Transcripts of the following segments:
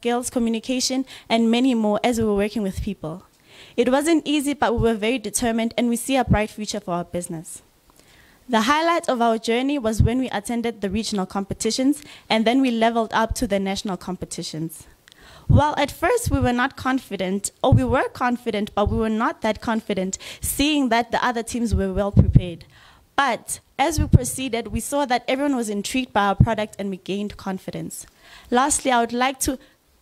skills, communication, and many more as we were working with people. It wasn't easy, but we were very determined, and we see a bright future for our business. The highlight of our journey was when we attended the regional competitions, and then we leveled up to the national competitions. Well, at first we were not confident, or we were confident, but we were not that confident, seeing that the other teams were well prepared. But as we proceeded, we saw that everyone was intrigued by our product and we gained confidence. Lastly, I would like to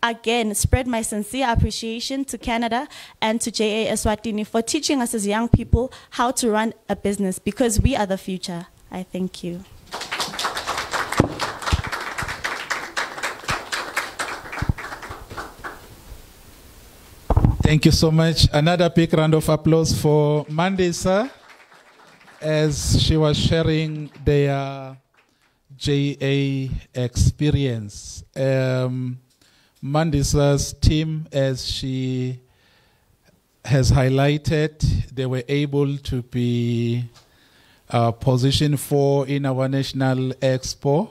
again spread my sincere appreciation to Canada and to JA Eswatini for teaching us as young people how to run a business, because we are the future. I thank you. Thank you so much. Another big round of applause for Mandisa as she was sharing their JA experience. Mandisa's team, as she has highlighted, they were able to be positioned 4 in our National Expo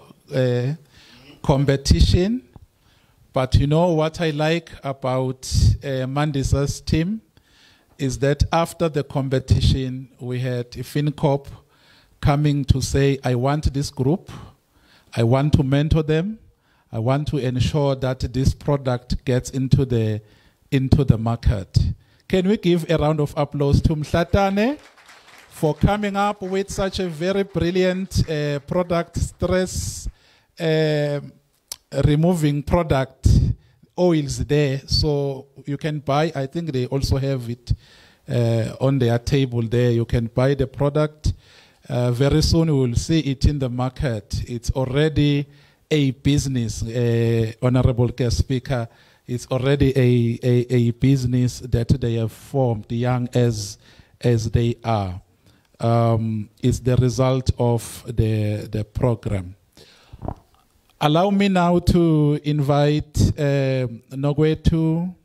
competition. But you know what I like about Mandisa's team is that after the competition, we had FinCorp coming to say, I want this group, I want to mentor them, I want to ensure that this product gets into the market. Can we give a round of applause to Mhlatane for coming up with such a very brilliant product, stress removing product, oils there, so you can buy. I think they also have it on their table there. You can buy the product. Very soon we will see it in the market. It's already a business, Honorable Guest Speaker. It's already a business that they have formed, young as they are. It's the result of the program. Allow me now to invite Nogwethu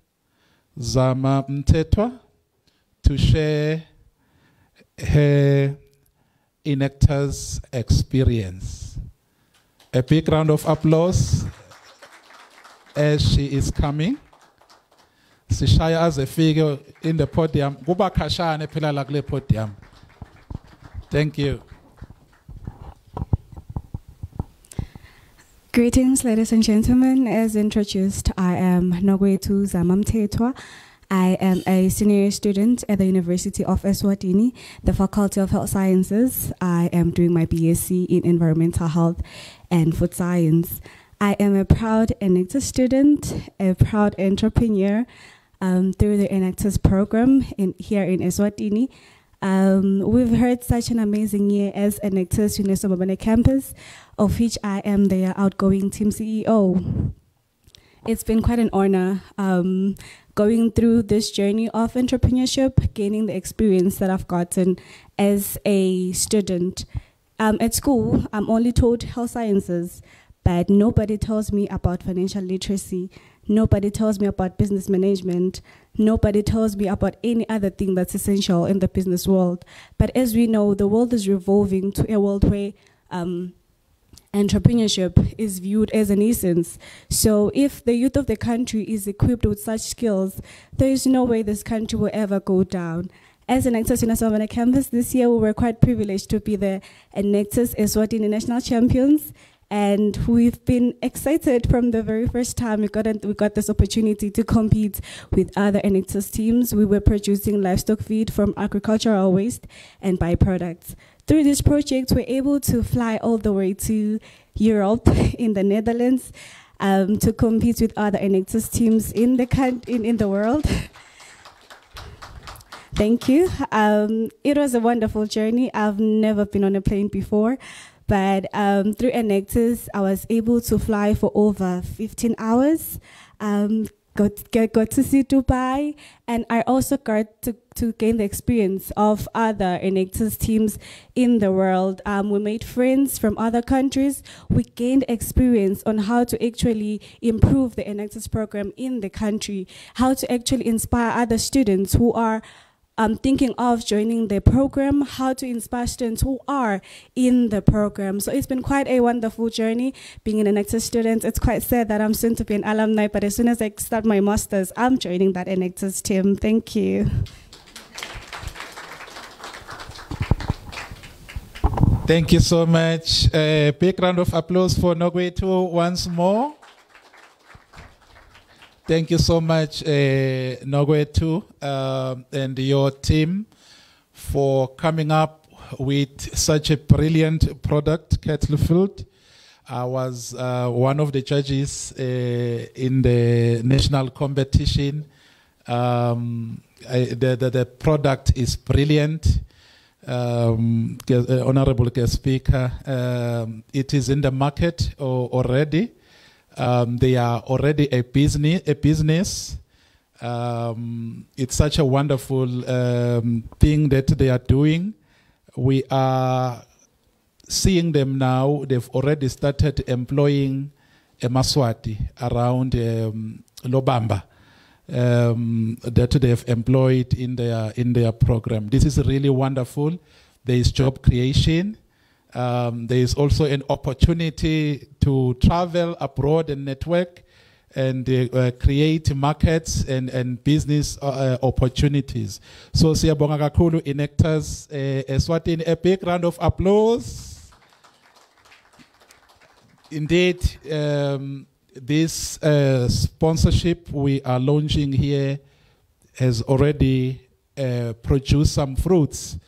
Zama Mthethwa to share her Enactors experience. A big round of applause as she is coming. Sishaya as a figure in the podium. Guba kashane pila lagle podium. Thank you. Greetings, ladies and gentlemen. As introduced, I am Nogwethu Zama Mthethwa. I am a senior student at the University of Eswatini, the Faculty of Health Sciences. I am doing my BSc in Environmental Health and Food Science. I am a proud Enactors student, a proud entrepreneur through the Enactors program here in Eswatini. We've had such an amazing year as Enactors UNESCO Mbabane campus, of which I am the outgoing team CEO. It's been quite an honor going through this journey of entrepreneurship, gaining the experience that I've gotten as a student. At school, I'm only taught health sciences, but nobody tells me about financial literacy. Nobody tells me about business management. Nobody tells me about any other thing that's essential in the business world. But as we know, the world is revolving to a world where entrepreneurship is viewed as an essence. So if the youth of the country is equipped with such skills, there is no way this country will ever go down. As Enactors UNESCO Mbabane campus this year, we were quite privileged to be the Enactors Eswatini national champions. And we've been excited from the very first time we got this opportunity to compete with other Enactors teams. We were producing livestock feed from agricultural waste and byproducts. Through this project, we're able to fly all the way to Europe, in the Netherlands, to compete with other Enactors teams in the world. Thank you. It was a wonderful journey. I've never been on a plane before. But through Enactors, I was able to fly for over 15 hours, got to see Dubai, and I also got to gain the experience of other Enactors teams in the world. We made friends from other countries. We gained experience on how to actually improve the Enactors program in the country, how to actually inspire other students who are thinking of joining the program, how to inspire students who are in the program. So it's been quite a wonderful journey being an Enactus student. It's quite sad that I'm soon to be an alumni, but as soon as I start my master's, I'm joining that Enactus team. Thank you. Thank you so much. Big round of applause for Nogwethu once more. Thank you so much, Nogwethu, and your team for coming up with such a brilliant product, Kettlefield. I was one of the judges in the national competition. The product is brilliant. Honorable guest speaker, it is in the market already. They are already a business. It's such a wonderful thing that they are doing. We are seeing them now. They've already started employing a Maswati around Lobamba. That they have employed in their program. This is really wonderful. There is job creation. There is also an opportunity to travel abroad and network and create markets and business opportunities. So siyabonga kakhulu Enactus Eswatini. A big round of applause. Indeed, this sponsorship we are launching here has already produced some fruits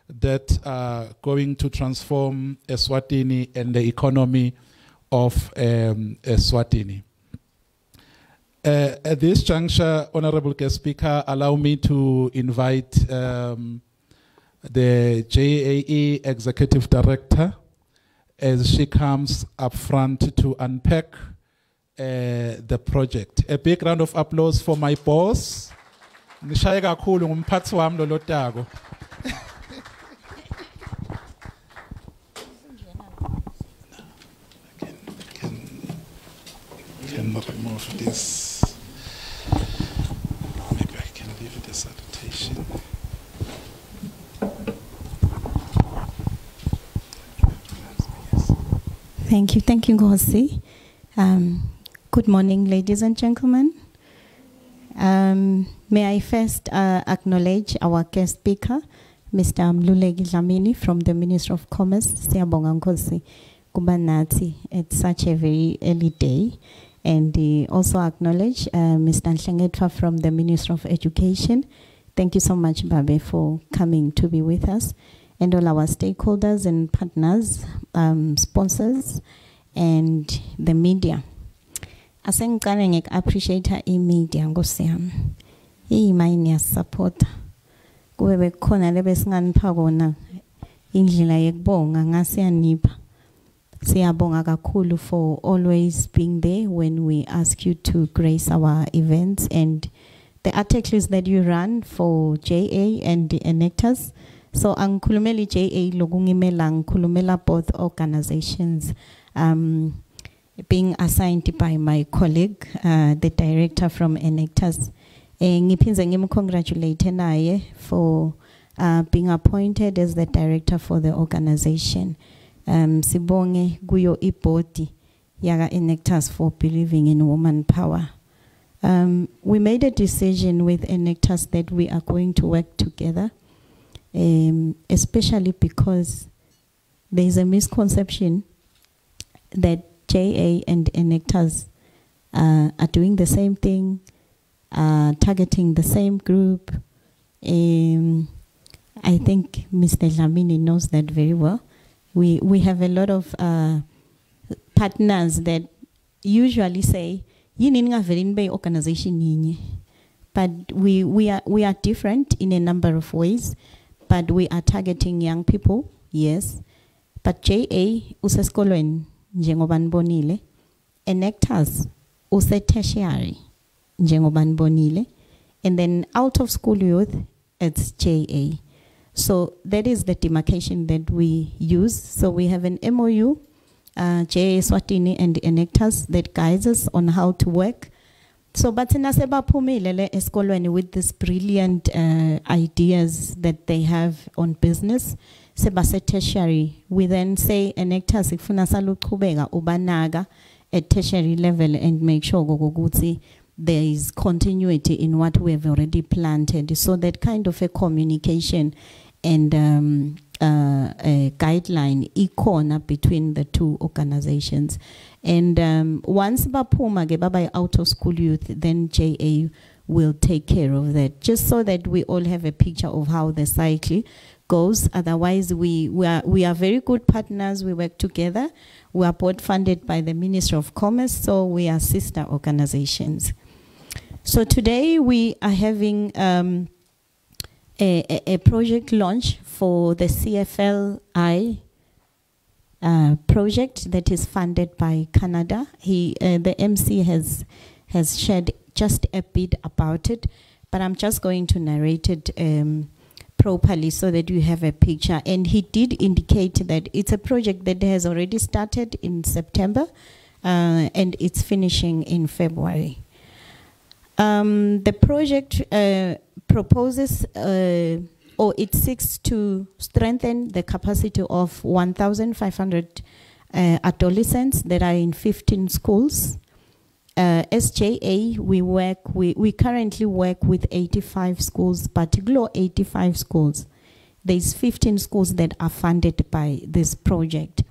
that are going to transform Eswatini and the economy of Eswatini. At this juncture, Honorable Guest Speaker, allow me to invite the JAE Executive Director as she comes up front to unpack the project. A big round of applause for my boss. Ngishaye kakhulu ngumphathi wami lo Lotako. Can remove this. Maybe I can leave it as salutation. Thank you, Ngozi. Good morning, ladies and gentlemen. May I first acknowledge our guest speaker, Mr. Mluleki Dlamini from the Ministry of Commerce. Siyabonga Nkosi kuba nathi at such a very early day. And also acknowledge Mr. Nhlengetwa from the Ministry of Education. Thank you so much, Babe, for coming to be with us. And all our stakeholders and partners, sponsors, and the media. Asengikane ngik-appreciate i-media Nkosi yami. Iyimine yasupporta. Kube bekhona lebesinganipha kona indlela yekubonga ngasiyanipha. Siyabonga kakhulu for always being there when we ask you to grace our events and the articles that you run for JA and the Enactus. So angikhulumela JA lokungimela ngikhulumela both organizations. Being assigned by my colleague, the director from Enactus. Ngiphinze ngimcongratulate naye for being appointed as the director for the organization. Sibonge kuyo ibodi yaga Enactus for believing in woman power. We made a decision with Enactus that we are going to work together, especially because there is a misconception that JA and Enactus are doing the same thing, targeting the same group. I think Mr. Dlamini knows that very well. We have a lot of partners that usually say, organization, but we are different in a number of ways, but we are targeting young people, yes. But JA useskolweni njengoba nibonile, Enactus use tertiary njengoba nibonile, and then out of school youth it's JA. So that is the demarcation that we use. So we have an MOU, JA Eswatini and Enactus, that guides us on how to work. So bathina sebaphumile le esikolweni with these brilliant ideas that they have on business. Sebase tertiary, we then say enectas ikufuna saluqhubeka ubanaka at tertiary level and make sure ukuthi there is continuity in what we have already planted. So that kind of a communication and a guideline ikona between the two organizations. And once baphuma ke baba out of school youth, then JA will take care of that, just so that we all have a picture of how the cycle goes. Otherwise, we are very good partners. We work together. We are both funded by the Ministry of Commerce, so we are sister organizations. So today we are having a project launch for the CFLI project that is funded by Canada. The MC has shared just a bit about it, but I'm just going to narrate it properly so that you have a picture. And he did indicate that it's a project that has already started in September and it's finishing in February. The project proposes or it seeks to strengthen the capacity of 1,500 adolescents that are in 15 schools. SJA, we currently work with 85 schools, particularly 85 schools. There's 15 schools that are funded by this project.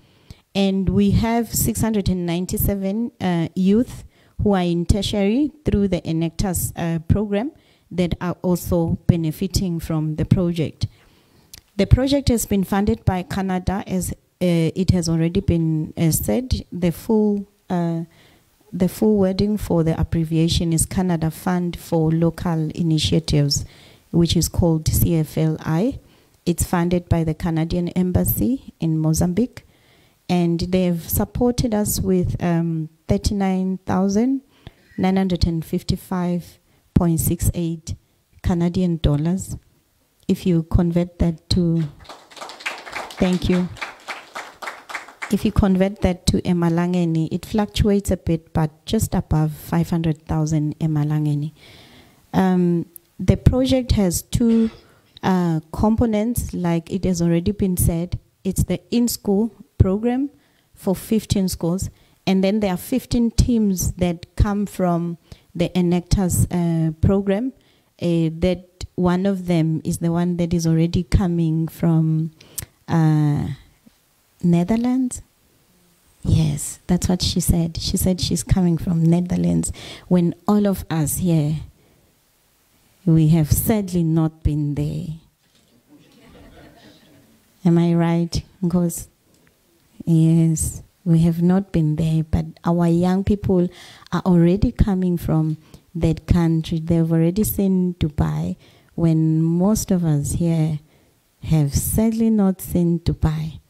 And we have 697 youth who are in tertiary through the Enectas program that are also benefiting from the project. The project has been funded by Canada, as it has already been said. The full wording for the abbreviation is Canada Fund for Local Initiatives, which is called CFLI. It's funded by the Canadian Embassy in Mozambique, and they've supported us with 39,955.68 Canadian dollars. If you convert that to, thank you. If you convert that to emalangeni, it fluctuates a bit, but just above 500,000 emalangeni. The project has two components, like it has already been said. It's the in-school program for 15 schools, and then there are 15 teams that come from the Enectas program. That one of them is the one that is already coming from Netherlands. Yes, that's what she said. She said she's coming from Netherlands, when all of us here, we have sadly not been there. Am I right? Because, yes, we have not been there, but our young people are already coming from that country. They've already seen Dubai, when most of us here have sadly not seen Dubai.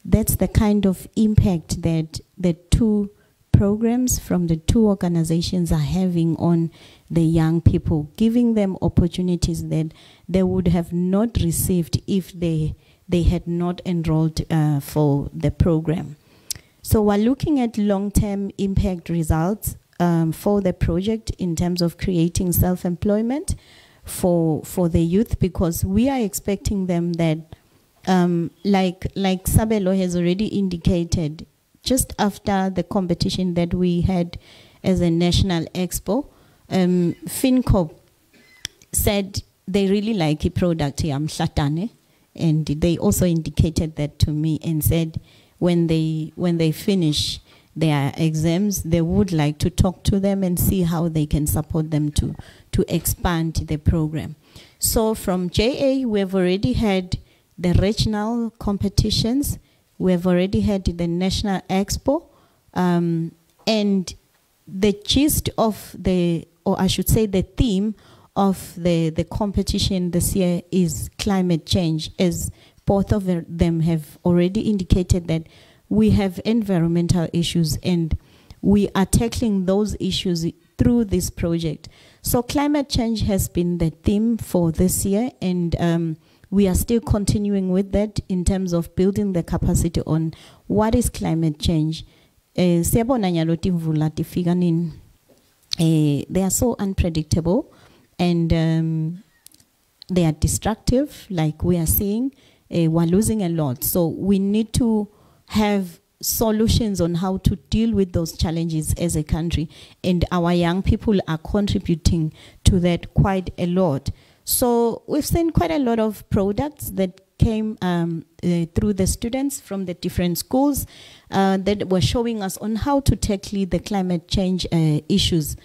That's the kind of impact that the two programs from the two organizations are having on the young people, giving them opportunities that they would have not received if they had not enrolled for the program. So we're looking at long-term impact results for the project in terms of creating self-employment for the youth, because we are expecting them that like Sabelo has already indicated, just after the competition that we had as a national expo, FinCorp said they really like the product here, Mhlatane, and they also indicated that to me and said when they finish their exams, they would like to talk to them and see how they can support them to expand the program. So from JA, we've already had the regional competitions, we've already had the national expo, and the gist of or I should say the theme of the competition this year is climate change, as both of them have already indicated that we have environmental issues and we are tackling those issues through this project. So climate change has been the theme for this year, and we are still continuing with that in terms of building the capacity on what is climate change. They are so unpredictable, and they are destructive, like we are seeing. We're losing a lot. So we need to have solutions on how to deal with those challenges as a country. And our young people are contributing to that quite a lot. So we've seen quite a lot of products that came through the students from the different schools that were showing us on how to tackle the climate change issues.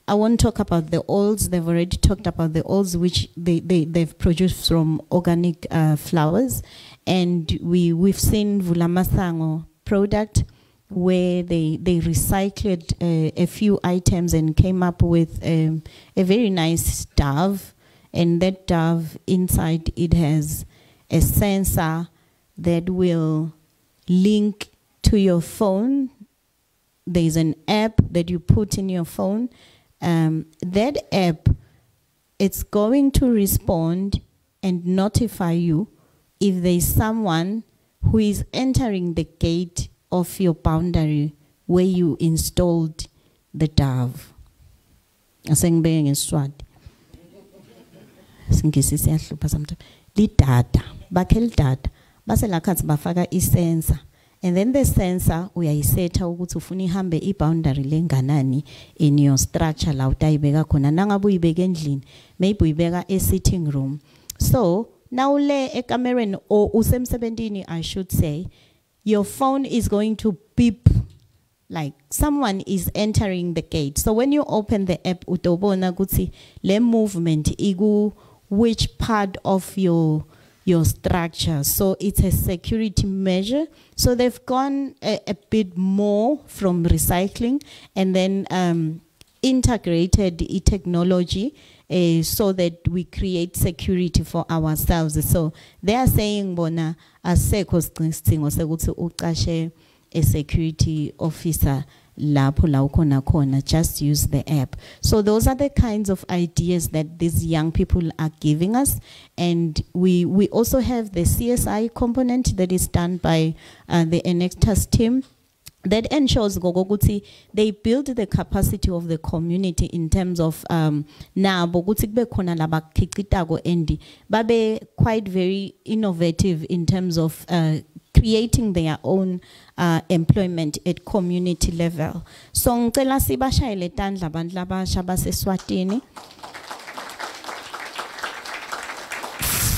I won't talk about the oils. They've already talked about the oils which they've produced from organic flowers. And we've seen Vulamasango product where they recycled a few items and came up with a very nice dove. And that dove, inside it has a sensor that will link to your phone. There's an app that you put in your phone. That app, it's going to respond and notify you if there's someone who is entering the gate of your boundary where you installed the dove. Asengibeke ngeSiswati. Singisi siyahlupha sometimes. Lidata, bakhe lidata, base lakhathi bafaka isensor. And then the sensor uyayisetha ukuthi ufuna ihambe iboundary lenganani in your structure la utayibeka khona nangabe uyibeka endlini, maybe uyibeka e-sitting room. So now le ekamereni or usemsebentini, I should say, your phone is going to beep like someone is entering the gate. So when you open the app, utobona ukuthi le movement igu which part of your structure. So it's a security measure. So they've gone a bit more from recycling and then integrated technology so that we create security for ourselves. So they are saying, bona, asekho sidingo sekuthi uqashe a security officer lapho la ukhona khona, just use the app. So those are the kinds of ideas that these young people are giving us. And we also have the CSI component that is done by the Enectas team that ensures gogoguti they build the capacity of the community in terms of now boguti kube khona labakhiqitago endi babe quite very innovative in terms of creating their own employment at community level. So ngicela sibashayele tandla abantu labasha baseSwatini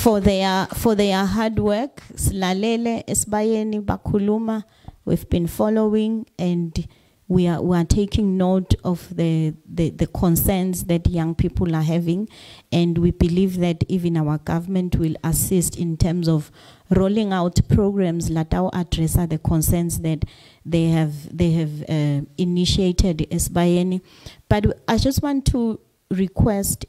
for their hard work. Silalele esibayeni bakhuluma. We've been following and we are taking note of the concerns that young people are having, and we believe that even our government will assist in terms of rolling out programs that will address the concerns that they have initiated as Bayeni. But I just want to request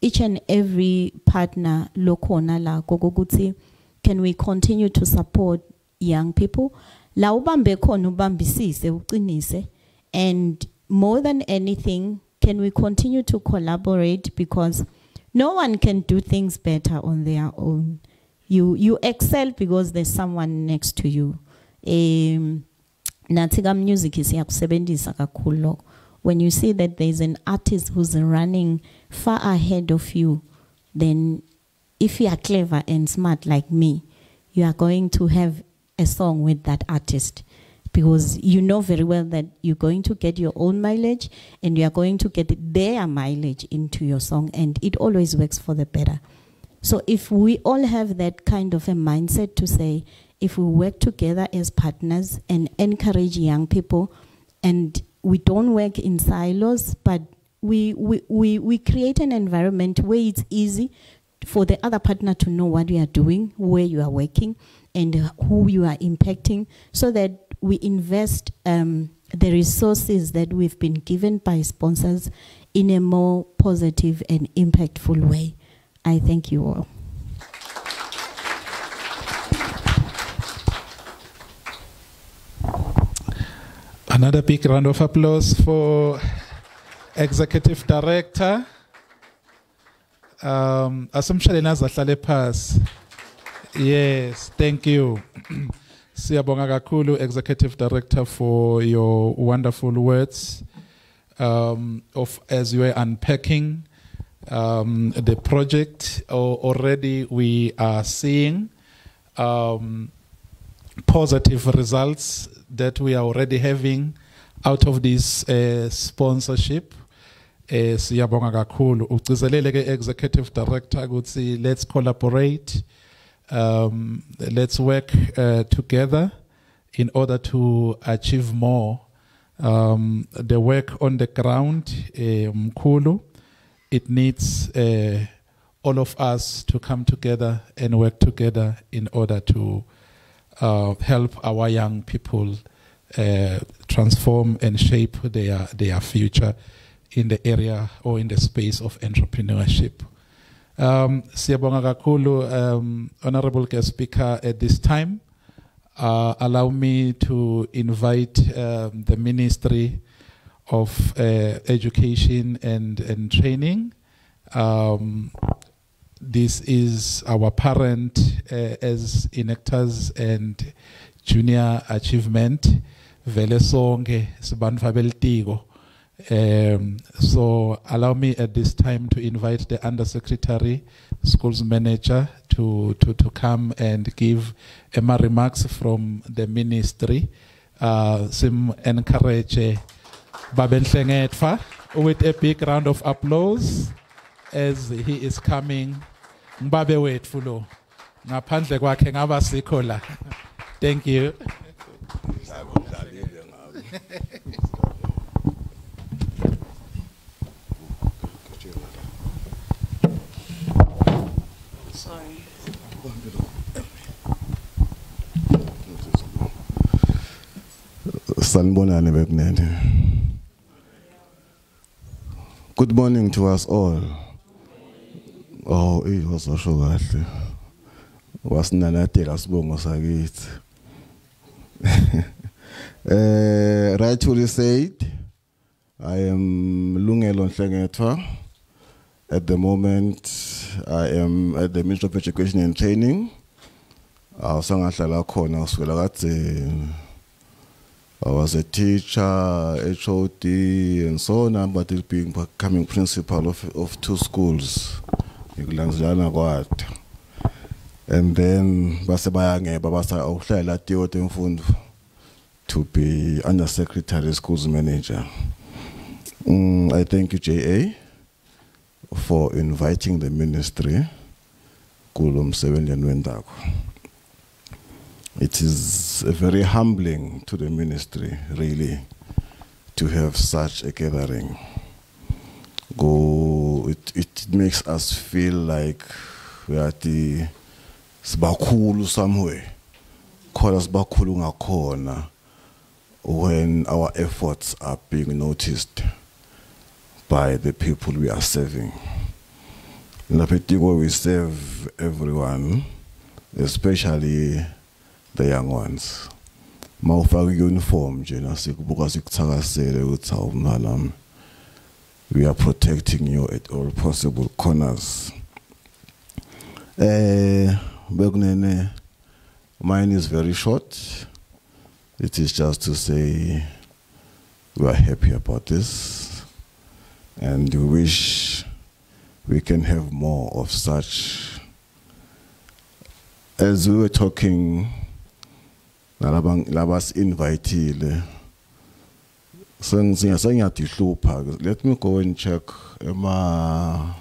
each and every partner lokona la gogoguti, can we continue to support young people? La ubambe khona ubambisise uqinise, and more than anything, can we continue to collaborate, because no one can do things better on their own. You excel because there's someone next to you. Natika music is yakusebenzisa kakhulu. When you see that there's an artist who's running far ahead of you, then if you are clever and smart like me, you are going to have a song with that artist, because you know very well that you're going to get your own mileage and you are going to get their mileage into your song, and it always works for the better. So if we all have that kind of a mindset to say, if we work together as partners and encourage young people, and we don't work in silos, but we create an environment where it's easy for the other partner to know what you are doing, where you are working, and who you are impacting, so that we invest the resources that we've been given by sponsors in a more positive and impactful way. I thank you all. Another big round of applause for Executive Director. Asumshale nazahlale phasi. Yes, thank you. Siyabonga kakhulu, Executive Director, for your wonderful words of as you were unpacking the project. Already we are seeing positive results that we are already having out of this sponsorship. Siyabonga kakhulu. Ugcizelele ke Executive Director ukuthi let's collaborate, let's work together in order to achieve more. The work on the ground, mkhulu, it needs all of us to come together and work together in order to help our young people transform and shape their future in the area or in the space of entrepreneurship. Siyabonga kakhulu, Honorable Guest Speaker, at this time. Allow me to invite the Ministry of Education and Training. This is our parent as Enactors and Junior Achievement. Vele sonke sibantu abelitiko. So allow me at this time to invite the Undersecretary, Schools Manager, to come and give Emma remarks from the Ministry. Sim encourage Babenhlengetfa with a big round of applause as he is coming. Mbabe wetfulo. Ngaphandle kwakhe ngaba sikho la. Thank you. Sorry. Sanibonani bekunene. Good morning to us all. Oh, it was so kahle. Wasinanatela sibongo sakithi. Rightfully said, I am Lungelo Nhlengetwa. At the moment, I am at the Ministry of Education and Training. I was a teacher, HOD, and so on, but becoming principal of 2 schools. And then, to be Undersecretary Schools Manager. I thank you, JA, for inviting the ministry. It is very humbling to the ministry, really, to have such a gathering. It makes us feel like we are at the Sbakulu somewhere. Sbakulu ngakona, when our efforts are being noticed by the people we are serving. In Apetigo, we serve everyone, especially the young ones. Uniform, we are protecting you at all possible corners. Mine is very short. It is just to say we are happy about this, and we wish we can have more of such. As we were talking, labas invited. Let me go and check my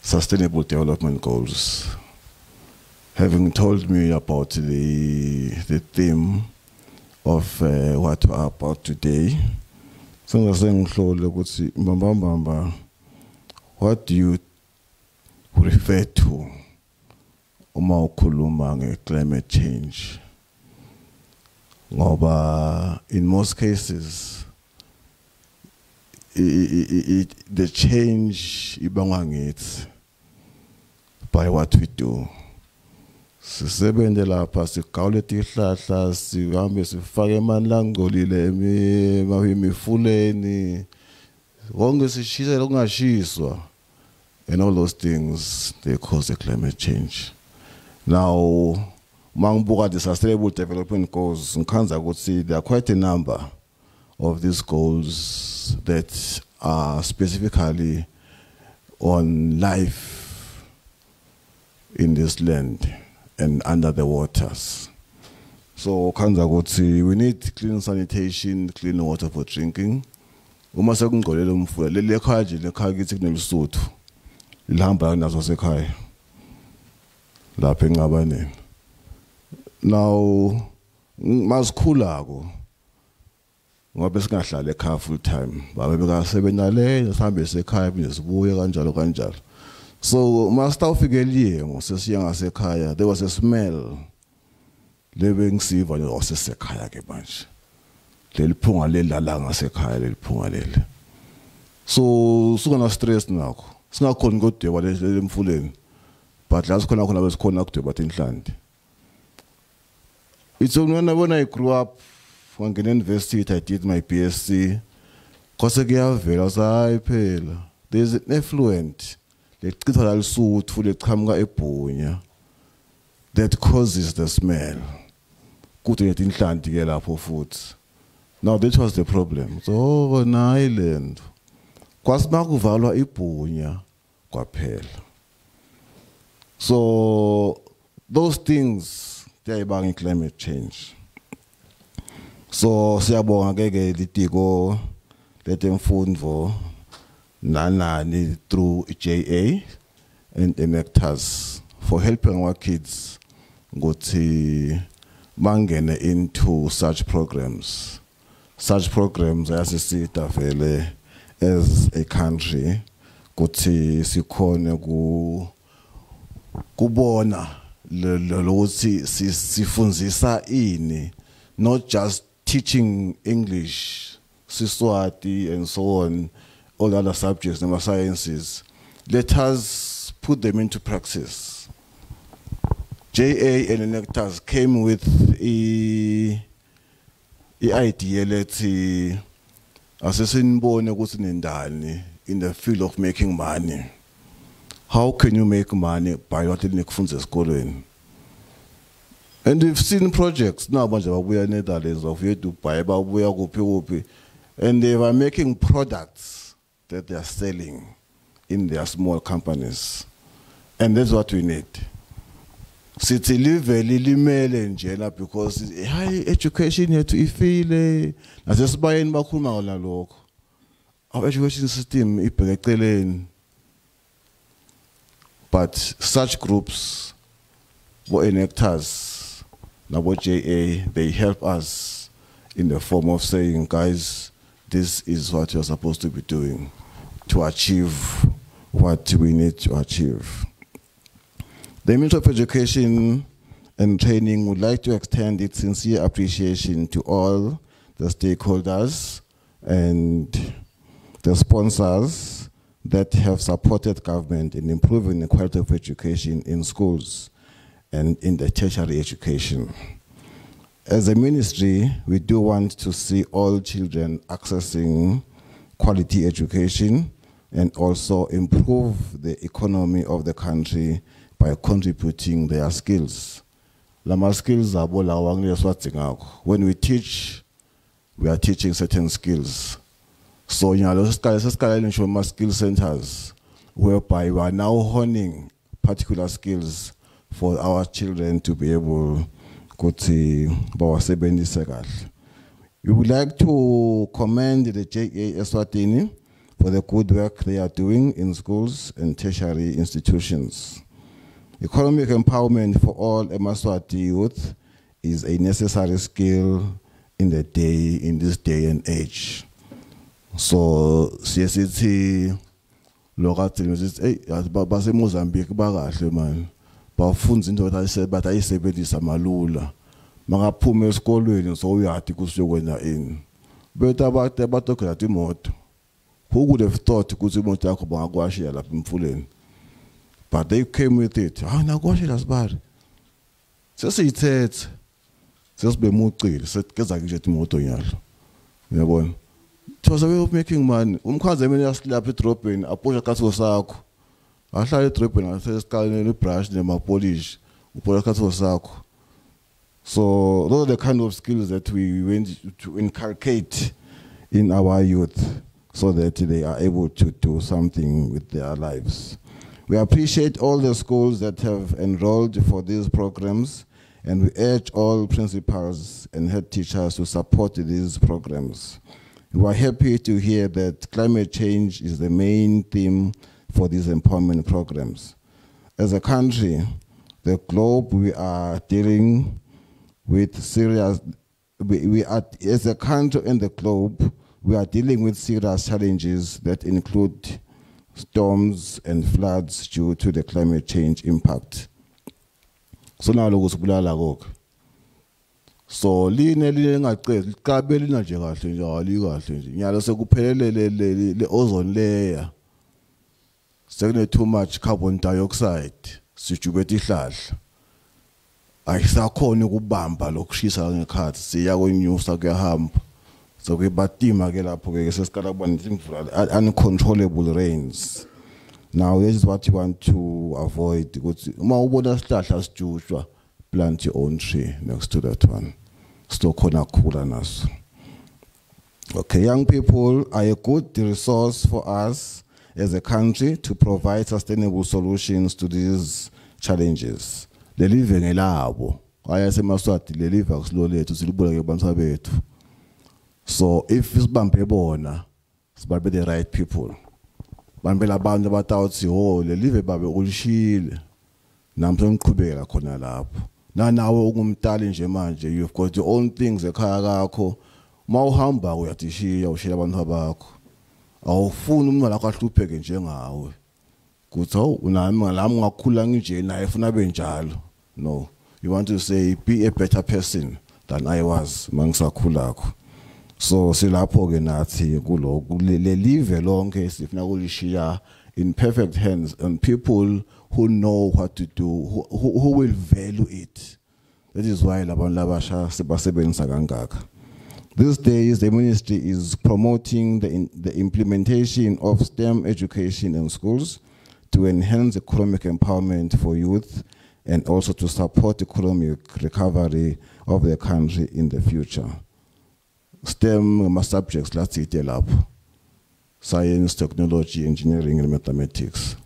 sustainable development goals. Having told me about the theme of what we are about today, what do you refer to climate change? In most cases, the change is by what we do. Sisebenze lapha sigawule ihlahla sihambe sifake emanlangolile emifuleni konke sishisa lokungashiswa, and all those things, they cause a climate change. Now Mangbuka, the Sustainable Development Goals, in Kanza would see there are quite a number of these goals that are specifically on life in this land and under the waters. So Kanza would see we need clean sanitation, clean water for drinking. Uma sekungcolele umfula leli ekhaya nje lekhaya kithi kunelisuthu lihamba nazo sekhaya lapha eNqabaneni. Now masikhulako ngoba singahlala ekhaya full time babe bekasebenza le sihambe sekhaya bese sibuye kanjalo kanjalo. So masta ufikeliye ngosesiya ngasekhaya there was a smell lebe ngisiva nje osesekhaya ke manje. Leliphunga lelala ngasekhaya leliphunga leli. So sukana stress nakho. Singakhona kodwa lemfuleni. But la sikhona khona besikhona kudweba inhlandi. It's only when I grew up when I university I did my BSc. Kose kuyavela sayiphela. There's an effluent lechitha lisuthi leqhamuka eBhunya that causes the smell. Kuthi inhlandi ke lapho futhi. Now that was the problem. So on island, kwasimakuvalwa iBhunya kwaphela. So those things they are about climate change. So siyabonga ke litiko letemfundo nanani through JA and Enactors for helping our kids ukuthi mangene into such programs. Such programs as you see vele as a country ukuthi sikhone kubona lokuthi sifundzisa ini, not just teaching English, Siswati and so on, all other subjects, number sciences. Let us put them into practice. JA and Enactors came with the idea lethi asesinibone ukuthi nendani in the field of making money. How can you make money by what nikufundza esikolweni? And we've seen projects now manje babuya Netherlands babuya Dubai babuya kuphi and they were making products that they are selling in their small companies. And that's what we need. Sithi liveli limele njena because high education yethu ifile nasesibayeni bakhuluma ngala lokho. Our education system ibheke eceleni. But such groups, Enactors, nabo JA, they help us in the form of saying, guys, this is what you're supposed to be doing to achieve what we need to achieve. The Ministry of Education and Training would like to extend its sincere appreciation to all the stakeholders and the sponsors that have supported government in improving the quality of education in schools and in the tertiary education. As a ministry, we do want to see all children accessing quality education and also improve the economy of the country by contributing their skills. Lama skills are when we teach, we are teaching certain skills. So in our skill centers, whereby we are now honing particular skills for our children to be able to we would like to commend the JA Eswatini for the good work they are doing in schools and tertiary institutions. Economic empowerment for all Emaswati youth is a necessary skill in this day and age. So CSCT lokathi hey base Mozambique bakahle man bafunza into batayisebenzisa malula mangaphuma esikolweni so uyathi kusiyokwenza ini bethu abantu abatokela imoto. Who would have thought ukuthi imoto yakho bangakwashiya lapha emfuleni? But they came with it. Ah, nakwashela sibari. Sesiyithethe. Sesibemucile, sekeza nje imoto yalo. Uyabona? It was a way of making money. Umkhaze mina yasilapha edrobheni aphosha katho sakho. Ahlala edrobheni asesikhaleni brush nemapolish. Uphola katho sakho. So those are the kind of skills that we want to inculcate in our youth so that they are able to do something with their lives. We appreciate all the schools that have enrolled for these programs, and we urge all principals and head teachers to support these programs. We are happy to hear that climate change is the main theme for these empowerment programs. As a country, the globe, we are dealing with serious, as a country and the globe, we are dealing with serious challenges that include storms and floods due to the climate change impact. So now so line lingaqedi liqabe lina nje kahle nje alikahle nje nyalo sekuphelele le ozone layer sekune too much carbon dioxide sijubethe ihlahla ayisakhona ukubamba lokushisa ngekhathi siya kwenyusa kuyahamba sokubatima ke lapho ke sesikala kuba imvula uncontrollable rains. Now this is what you want to avoid ukuthi uma ubona isihlahla sijushwa, plant your own tree next to that one. Okay, young people are a good resource for us as a country to provide sustainable solutions to these challenges. The living elabo. So if it's the right people, you've got your own things ekhaya kakho mawuhamba uyatishiya ushila abantu bakho awufuni umuntu lakho ahlupheke njengawe kuthi unami ngalami ngakhula nje naye ufuna benjalo. No, you want to say be a better person than I was mangisakhulakho. So silapho ke nathi kuloko le live lonke sifuna kulishiya in perfect hands and people who know what to do, who will value it. That is why these days the ministry is promoting the implementation of STEM education in schools to enhance economic empowerment for youth and also to support economic recovery of the country in the future. STEM subjects, let's see it up. Science, technology, engineering, and mathematics.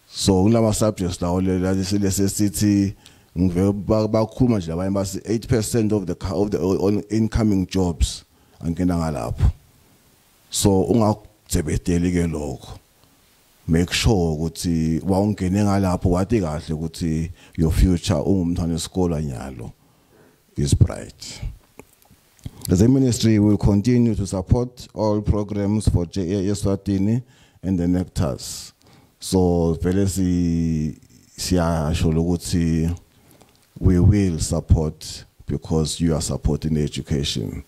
So kulama subjects la city 8% of the incoming jobs angena ngalapho. So ungazebeteli ke lokho. Make sure ukuthi wawungene ngalapho wathi kahle ukuthi your future ungumntwana wesikole nyalo is bright. As a ministry, we will continue to support all programs for JA Eswatini and the Nectars. So, we will support because you are supporting education.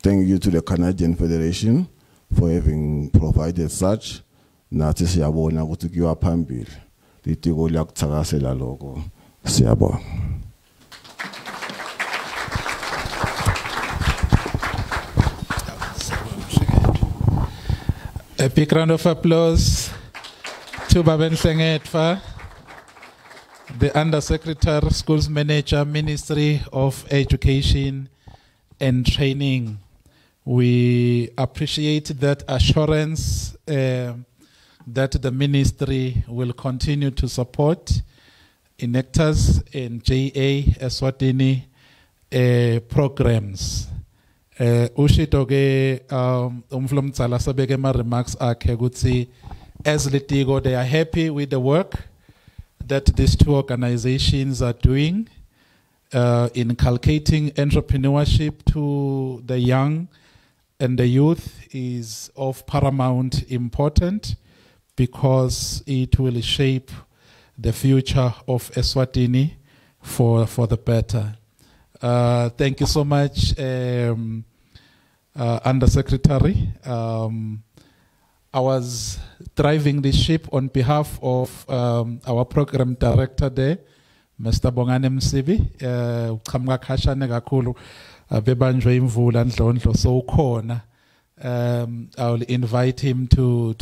Thank you to the Canadian Federation for having provided such. Nathi siyabona ukuthi kuyiwa phambili. Litiko liyakuthakasela lokho. Siyabona. A big round of applause to Baben Sengetfa, the Undersecretary, Schools Manager, Ministry of Education and Training. We appreciate that assurance that the ministry will continue to support Nectars and JA Eswatini programs. Ushito ke umflomtsala sabeke ma remarks akhe ukuthi as Litigo they are happy with the work that these two organizations are doing inculcating entrepreneurship to the young and the youth is of paramount importance because it will shape the future of Eswatini for the better. Thank you so much, Undersecretary. I was driving the ship on behalf of our program director there, Mr. Bongane Msibi. Uqhamuka khashane kakhulu bebanjwe imvula ndlondlo so ukhona. I will invite him to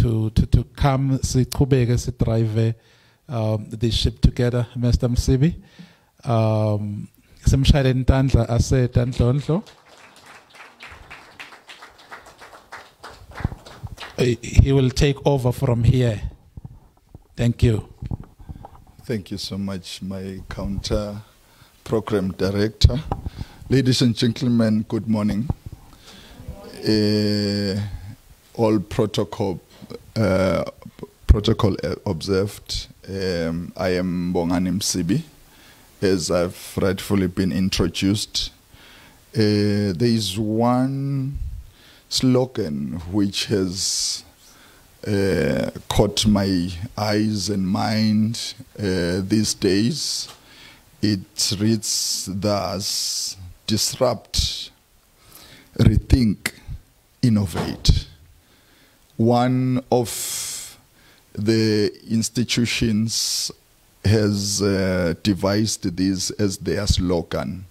come siqhubeke sidrive the ship together, Mr. Msibi. Simshayele Ntandla Asetandlondlo. He will take over from here. Thank you. Thank you so much, my counter program director. Ladies and gentlemen, good morning. All protocol observed. I am Bongani Msibi, as I've rightfully been introduced. There is one slogan which has caught my eyes and mind these days. It reads thus: disrupt, rethink, innovate. One of the institutions has devised this as their slogan,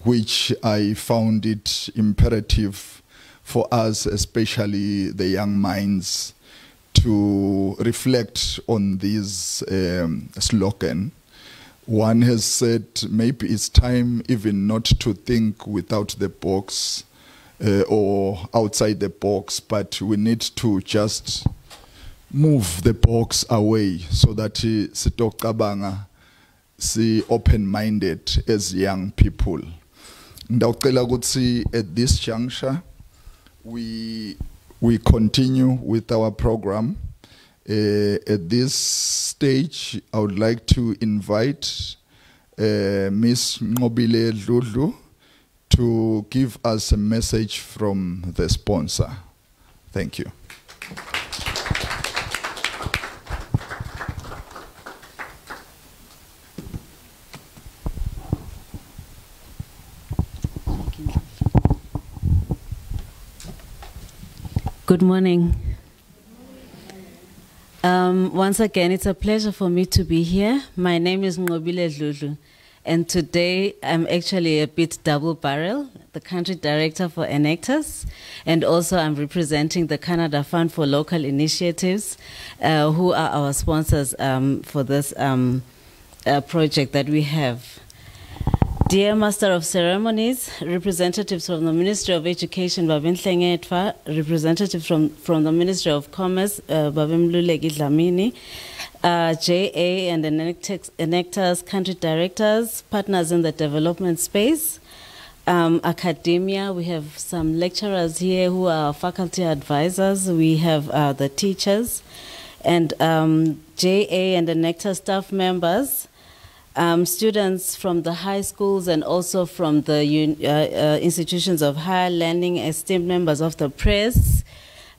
which I found it imperative for us, especially the young minds, to reflect on this slogan. One has said maybe it's time even not to think without the box or outside the box, but we need to just move the box away so that si open-minded as young people. At this juncture, we continue with our program. At this stage, I would like to invite Ms. Nqobile Dludlu to give us a message from the sponsor. Thank you. Good morning. Once again, it's a pleasure for me to be here. My name is Nqobile Dludlu, and today I'm actually a bit double-barrel, the country director for Enactus, and also I'm representing the Canada Fund for Local Initiatives, who are our sponsors for this project that we have. Dear Master of Ceremonies, representatives from the Ministry of Education, Babin Hlengetwa, representatives from the Ministry of Commerce, Babin Mluleki Dlamini, JA and Enactus country directors, partners in the development space, academia. We have some lecturers here who are faculty advisors. We have the teachers, and JA and Enactus staff members, students from the high schools and also from the institutions of higher learning, esteemed members of the press.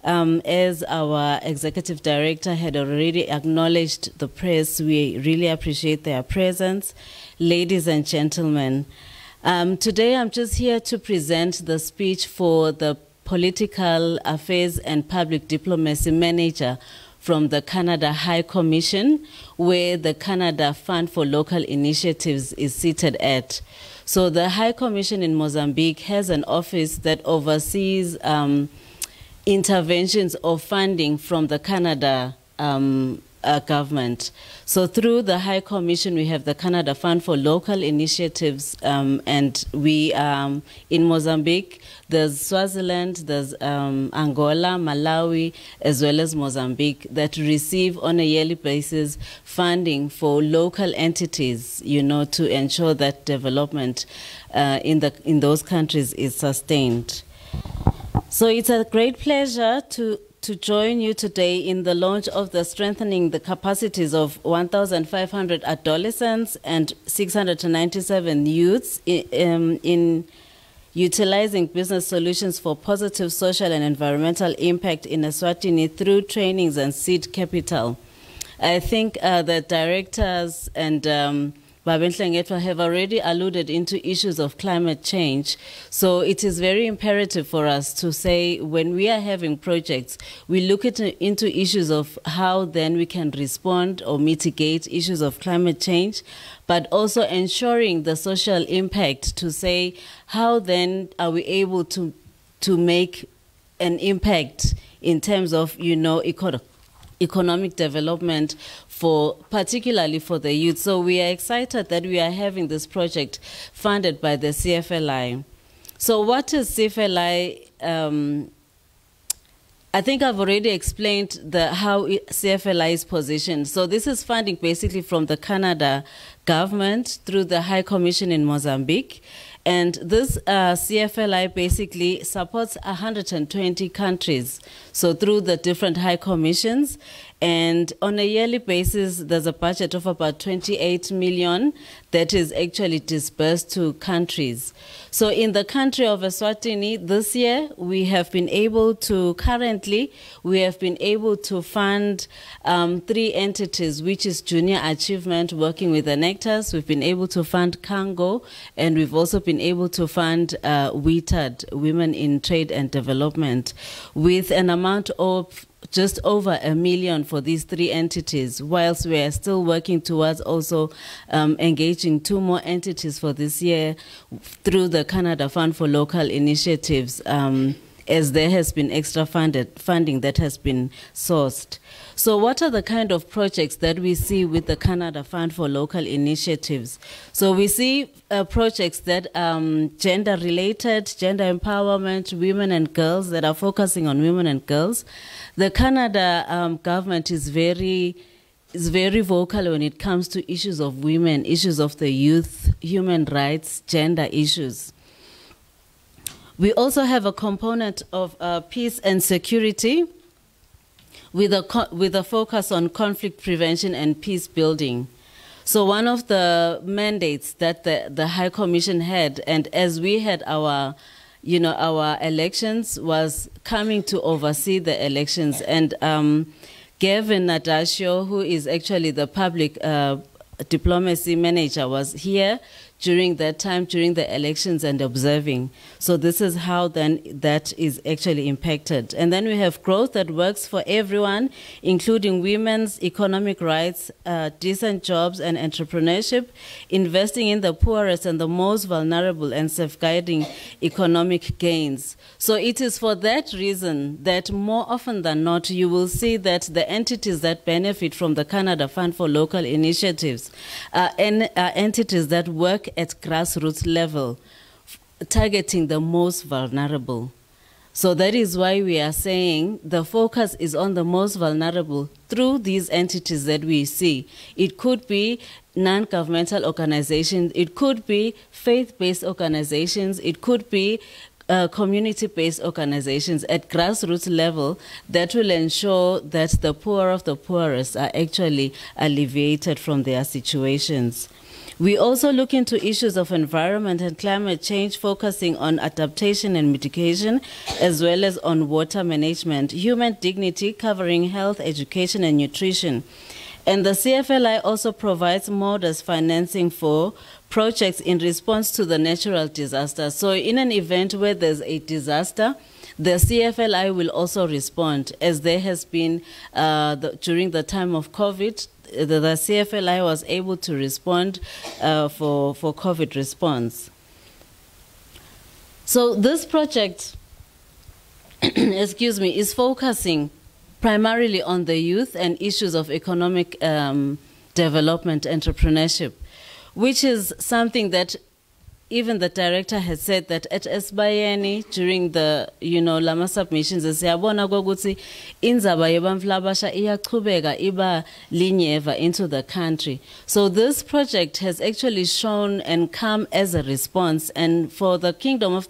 As our executive director had already acknowledged the press, we really appreciate their presence. Ladies and gentlemen, today I'm just here to present the speech for the Political Affairs and Public Diplomacy Manager from the Canada High Commission, where the Canada Fund for Local Initiatives is seated at. So the High Commission in Mozambique has an office that oversees interventions of funding from the Canada government. So through the High Commission, we have the Canada Fund for Local Initiatives, and we, in Mozambique, there's Swaziland, there's Angola, Malawi, as well as Mozambique, that receive on a yearly basis funding for local entities, you know, to ensure that development in those countries is sustained. So it's a great pleasure to join you today in the launch of the Strengthening the Capacities of 1,500 Adolescents and 697 Youths in Utilizing Business Solutions for Positive Social and Environmental Impact in Eswatini through trainings and seed capital. I think the directors and Babin Hlengetwa have already alluded into issues of climate change. So it is very imperative for us to say, when we are having projects, we look into issues of how then we can respond or mitigate issues of climate change, but also ensuring the social impact, to say how then are we able to make an impact in terms of, you know, economic development particularly for the youth. So we are excited that we are having this project funded by the CFLI. So what is CFLI? I think I've already explained how CFLI is positioned. So this is funding basically from the Canada government through the High Commission in Mozambique. And this CFLI basically supports 120 countries, so through the different high commissions. And on a yearly basis, there's a budget of about 28 million that is actually disbursed to countries. So in the country of Eswatini, this year, we have been able to fund 3 entities, which is Junior Achievement, working with Enactus. We've been able to fund Kango, and we've also been able to fund WITAD, Women in Trade and Development, with an amount of just over $1 million for these 3 entities, whilst we are still working towards also engaging 2 more entities for this year through the Canada Fund for Local Initiatives, as there has been extra funding that has been sourced. So what are the kind of projects that we see with the Canada Fund for Local Initiatives? So we see projects that gender-related, gender empowerment, women and girls, that are focusing on women and girls. The Canada government is very vocal when it comes to issues of women, issues of the youth, human rights, gender issues. We also have a component of peace and security with a focus on conflict prevention and peace building. So one of the mandates that the High Commission had, and as we had our elections, was coming to oversee the elections. And Gavin Nadasio, who is actually the public diplomacy manager, was here during that time, during the elections, and observing. So this is how then that is actually impacted. And then we have growth that works for everyone, including women's economic rights, decent jobs and entrepreneurship, investing in the poorest and the most vulnerable, and safeguarding economic gains. So it is for that reason that more often than not, you will see that the entities that benefit from the Canada Fund for Local Initiatives are entities that work at grassroots level, targeting the most vulnerable. So that is why we are saying the focus is on the most vulnerable through these entities that we see. It could be non-governmental organizations, it could be faith-based organizations, it could be community-based organizations at grassroots level that will ensure that the poor of the poorest are actually alleviated from their situations. We also look into issues of environment and climate change, focusing on adaptation and mitigation, as well as on water management, human dignity, covering health, education, and nutrition. And the CFLI also provides modest financing for projects in response to the natural disaster. So in an event where there's a disaster, the CFLI will also respond, as there has been during the time of COVID. The CFLI was able to respond for COVID response. So this project, excuse me, is focusing primarily on the youth and issues of economic development, entrepreneurship, which is something that even the director has said that at Esbayeni, during the, Lama submissions, siyabona ukuthi indzaba yebantfu labasha iyachubeka iba linyeva into the country. So this project has actually shown and come as a response. And for the Kingdom of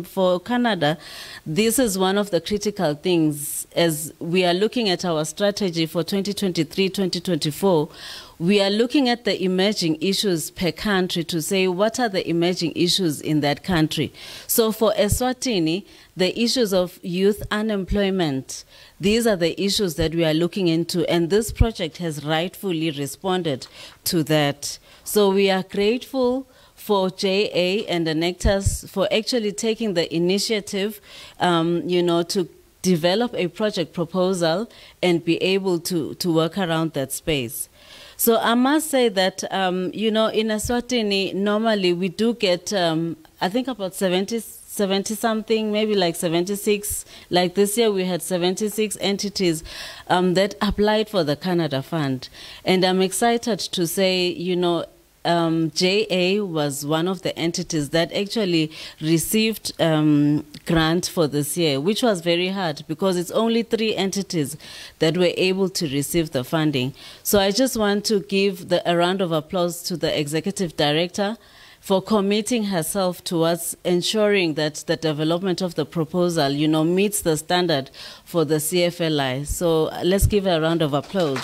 for Canada, this is one of the critical things as we are looking at our strategy for 2023-2024. We are looking at the emerging issues per country to say what are the emerging issues in that country. So for Eswatini, the issues of youth unemployment, these are the issues that we are looking into, and this project has rightfully responded to that. So we are grateful for JA and Enactus for actually taking the initiative, to develop a project proposal and be able to work around that space. So I must say that, in Eswatini, normally we do get, I think about 70 70 something, maybe like 76. Like this year we had 76 entities that applied for the Canada Fund. And I'm excited to say, you know, JA was one of the entities that actually received grant for this year, which was very hard because it's only 3 entities that were able to receive the funding. So I just want to give a round of applause to the executive director for committing herself towards ensuring that the development of the proposal, you know, meets the standard for the CFLI. So let's give her a round of applause.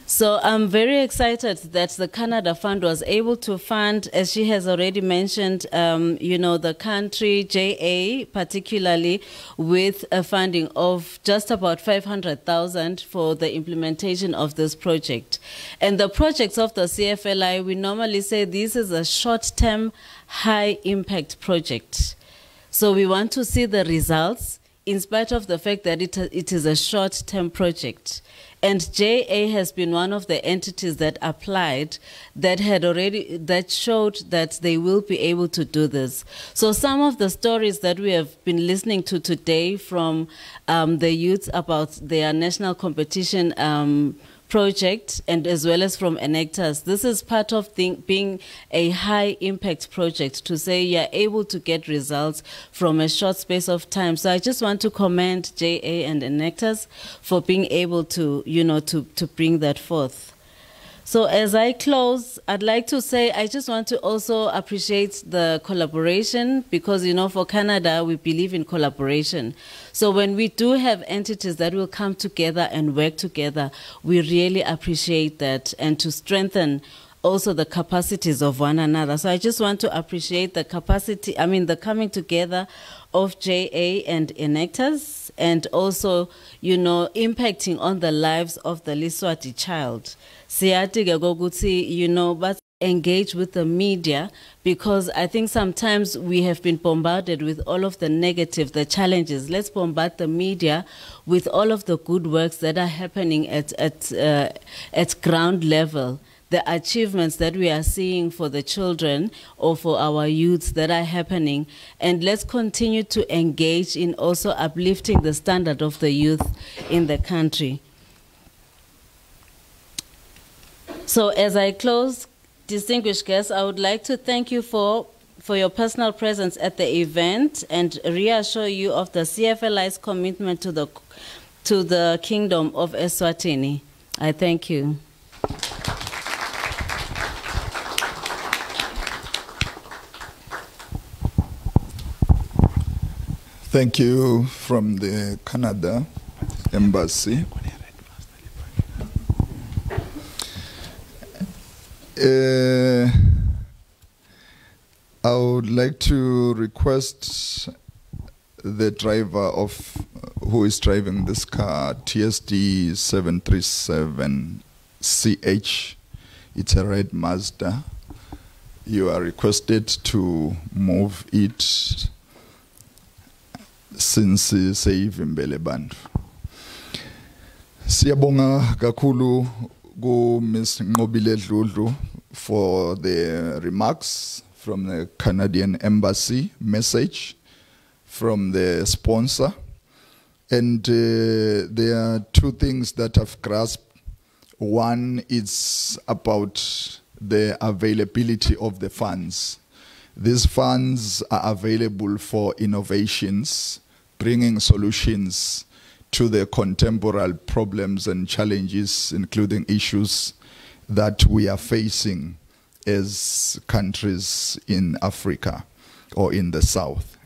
So I'm very excited that the Canada Fund was able to fund, as she has already mentioned, you know, the country, JA particularly, with a funding of just about 500,000 for the implementation of this project. And the projects of the CFLI, we normally say this is a short-term, high-impact project. So we want to see the results in spite of the fact that it is a short-term project. And JA has been one of the entities that applied that showed that they will be able to do this. So some of the stories that we have been listening to today from the youth about their national competition project, and as well as from Enactors, this is part of being a high impact project, to say you're able to get results from a short space of time. So I just want to commend JA and Enactors for being able to, you know, to bring that forth. So as I close, I'd like to say I just want to also appreciate the collaboration, because, you know, for Canada, we believe in collaboration. So when we do have entities that will come together and work together, we really appreciate that, and to strengthen also the capacities of one another. So I just want to appreciate the capacity, I mean, the coming together of JA and Enactors, and also, you know, impacting on the lives of the Liswati child. You know, but engage with the media, because I think sometimes we have been bombarded with all of the negative, the challenges. Let's bombard the media with all of the good works that are happening at ground level, the achievements that we are seeing for the children or for our youths that are happening. And let's continue to engage in also uplifting the standard of the youth in the country. So as I close, distinguished guests, I would like to thank you for your personal presence at the event, and reassure you of the CFLI's commitment to the Kingdom of Eswatini. I thank you. Thank you from the Canada Embassy. I would like to request the driver who is driving this car, TSD 737CH. It's a red Mazda. You are requested to move it since seyivimbele bantu. Siyabonga kakhulu ku Ms. Nqobile Dludlu for the remarks from the Canadian Embassy, message from the sponsor. And there are 2 things that I've grasped. One is about the availability of the funds. These funds are available for innovations, bringing solutions to the contemporary problems and challenges, including issues that we are facing as countries in Africa or in the South.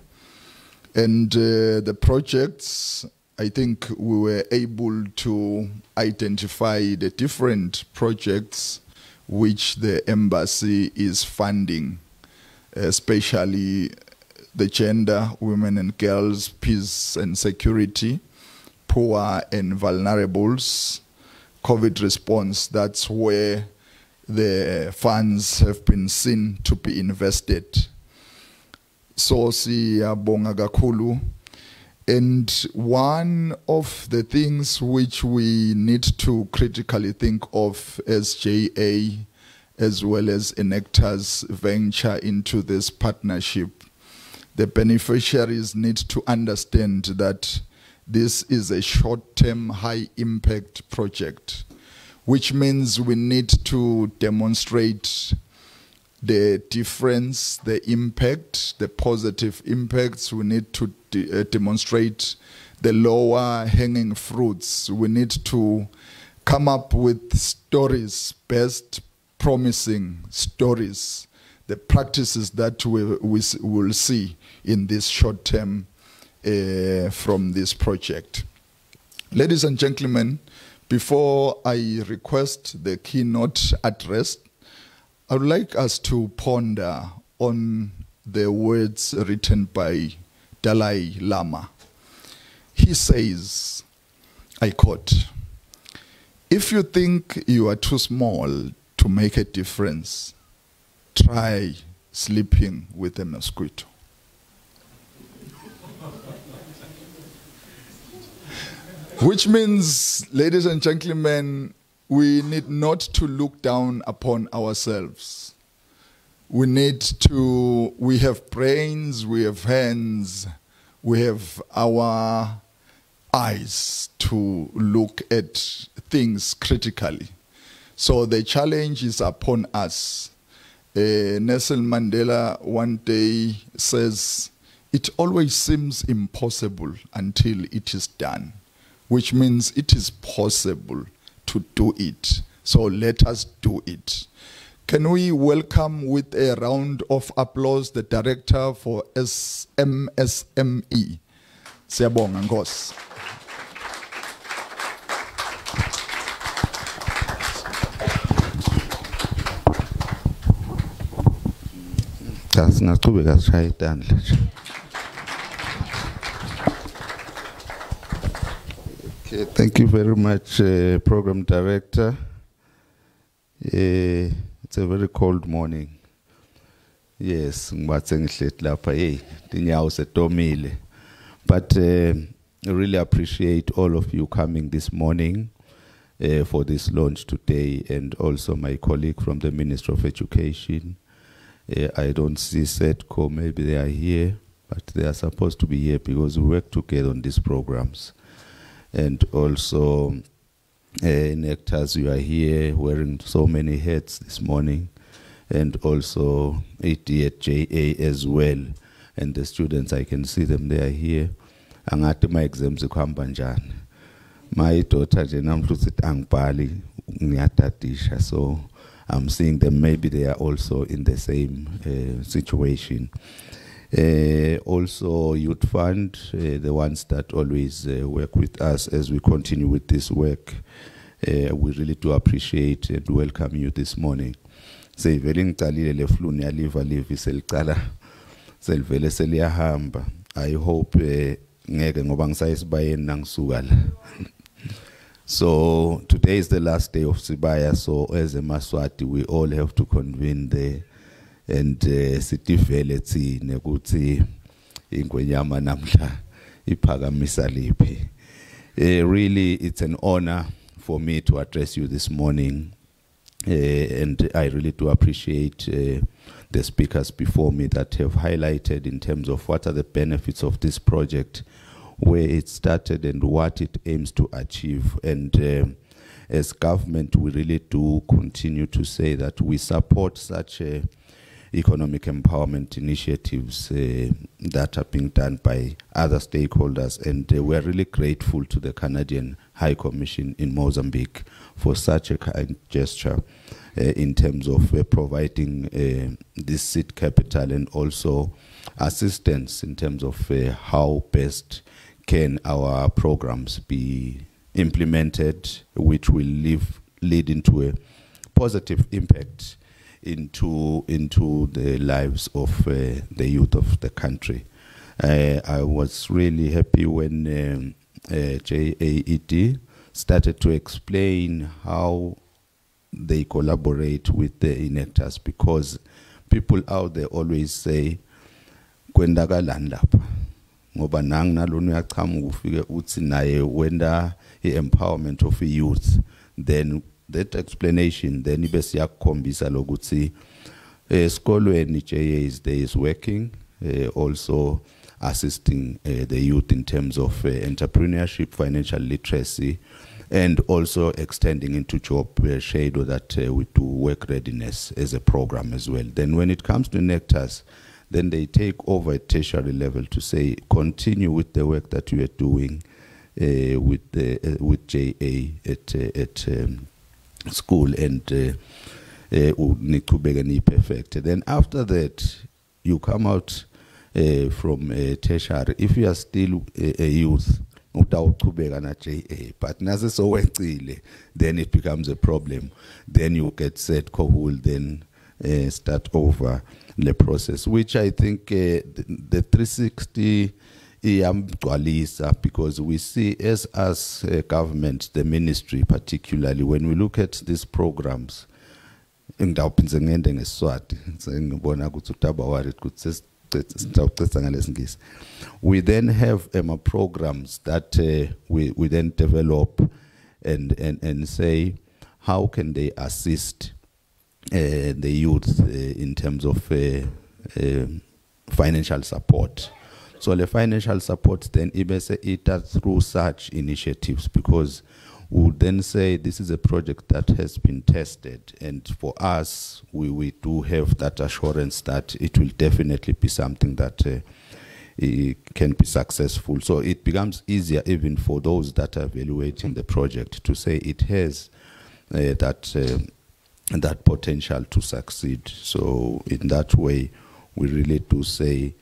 And the projects, I think we were able to identify the different projects which the embassy is funding, especially the gender, women and girls, peace and security, poor and vulnerables, COVID response. That's where the funds have been seen to be invested. So siyabonga kakhulu. And one of the things which we need to critically think of as JA as well as Enactors venture into this partnership, the beneficiaries need to understand that this is a short-term, high-impact project, which means we need to demonstrate the difference, the impact, the positive impacts. We need to demonstrate the lower hanging fruits. We need to come up with stories, best promising stories, the practices that we will see in this short term from this project. Ladies and gentlemen, before I request the keynote address, I would like us to ponder on the words written by Dalai Lama. He says, I quote, "If you think you are too small to make a difference, try sleeping with a mosquito." Which means, ladies and gentlemen, we need not to look down upon ourselves. We have brains, we have hands, we have our eyes to look at things critically. So the challenge is upon us. Nelson Mandela one day says, "It always seems impossible until it is done," which means it is possible to do it. So let us do it. Can we welcome with a round of applause the director for MSME? Siyabonga Nkosi. Okay, thank you very much, Program Director. It's a very cold morning. Yes, but I really appreciate all of you coming this morning for this launch today, and also my colleague from the Ministry of Education. I don't see SETCO, maybe they are here, but they are supposed to be here because we work together on these programs. And also, Enactors, you are here wearing so many hats this morning, and also ADJA as well. And the students, I can see them, they are here. Angati my exams kuhamba. My daughter Jenamhlusit Angpali Nyatadisha, so I'm seeing them, maybe they are also in the same situation. Also Youth Fund, the ones that always work with us as we continue with this work. We really do appreciate and welcome you this morning. I hope so today is the last day of Sibaya, so as a Maswati we all have to convene there and sitivele nekuthi ingwenyama namhla iphakamisa liphi. Really, it's an honor for me to address you this morning, and I really do appreciate the speakers before me that have highlighted in terms of what are the benefits of this project, where it started and what it aims to achieve. And as government, we really do continue to say that we support such economic empowerment initiatives that are being done by other stakeholders, and we're really grateful to the Canadian High Commission in Mozambique for such a kind gesture in terms of providing this seed capital and also assistance in terms of how best can our programs be implemented, which will lead into a positive impact into the lives of the youth of the country. I was really happy when JAED started to explain how they collaborate with the Enactors, because people out there always say kwendakalani lapha ngoba nang nalona uyachama ufike uthi naye wenda empowerment of youth, then that explanation then ibe siyakhombisa lokuthi esikolweni JA is working also assisting the youth in terms of entrepreneurship, financial literacy, and also extending into job shadow that we do work readiness as a program as well. Then when it comes to Nectars, then they take over at tertiary level to say, continue with the work that you are doing with JA at school and perfect. Then after that, you come out from tertiary. If you are still a youth, but then it becomes a problem. Then you get set who will then start over the process, which I think the 360 because we see as government, the ministry particularly, when we look at these programs, we then have programs that we then develop and say how can they assist the youth in terms of financial support. So the financial support then it through such initiatives, because we would then say this is a project that has been tested, and for us we do have that assurance that it will definitely be something that it can be successful. So it becomes easier even for those that are evaluating the project to say it has that potential to succeed. So in that way, we really do say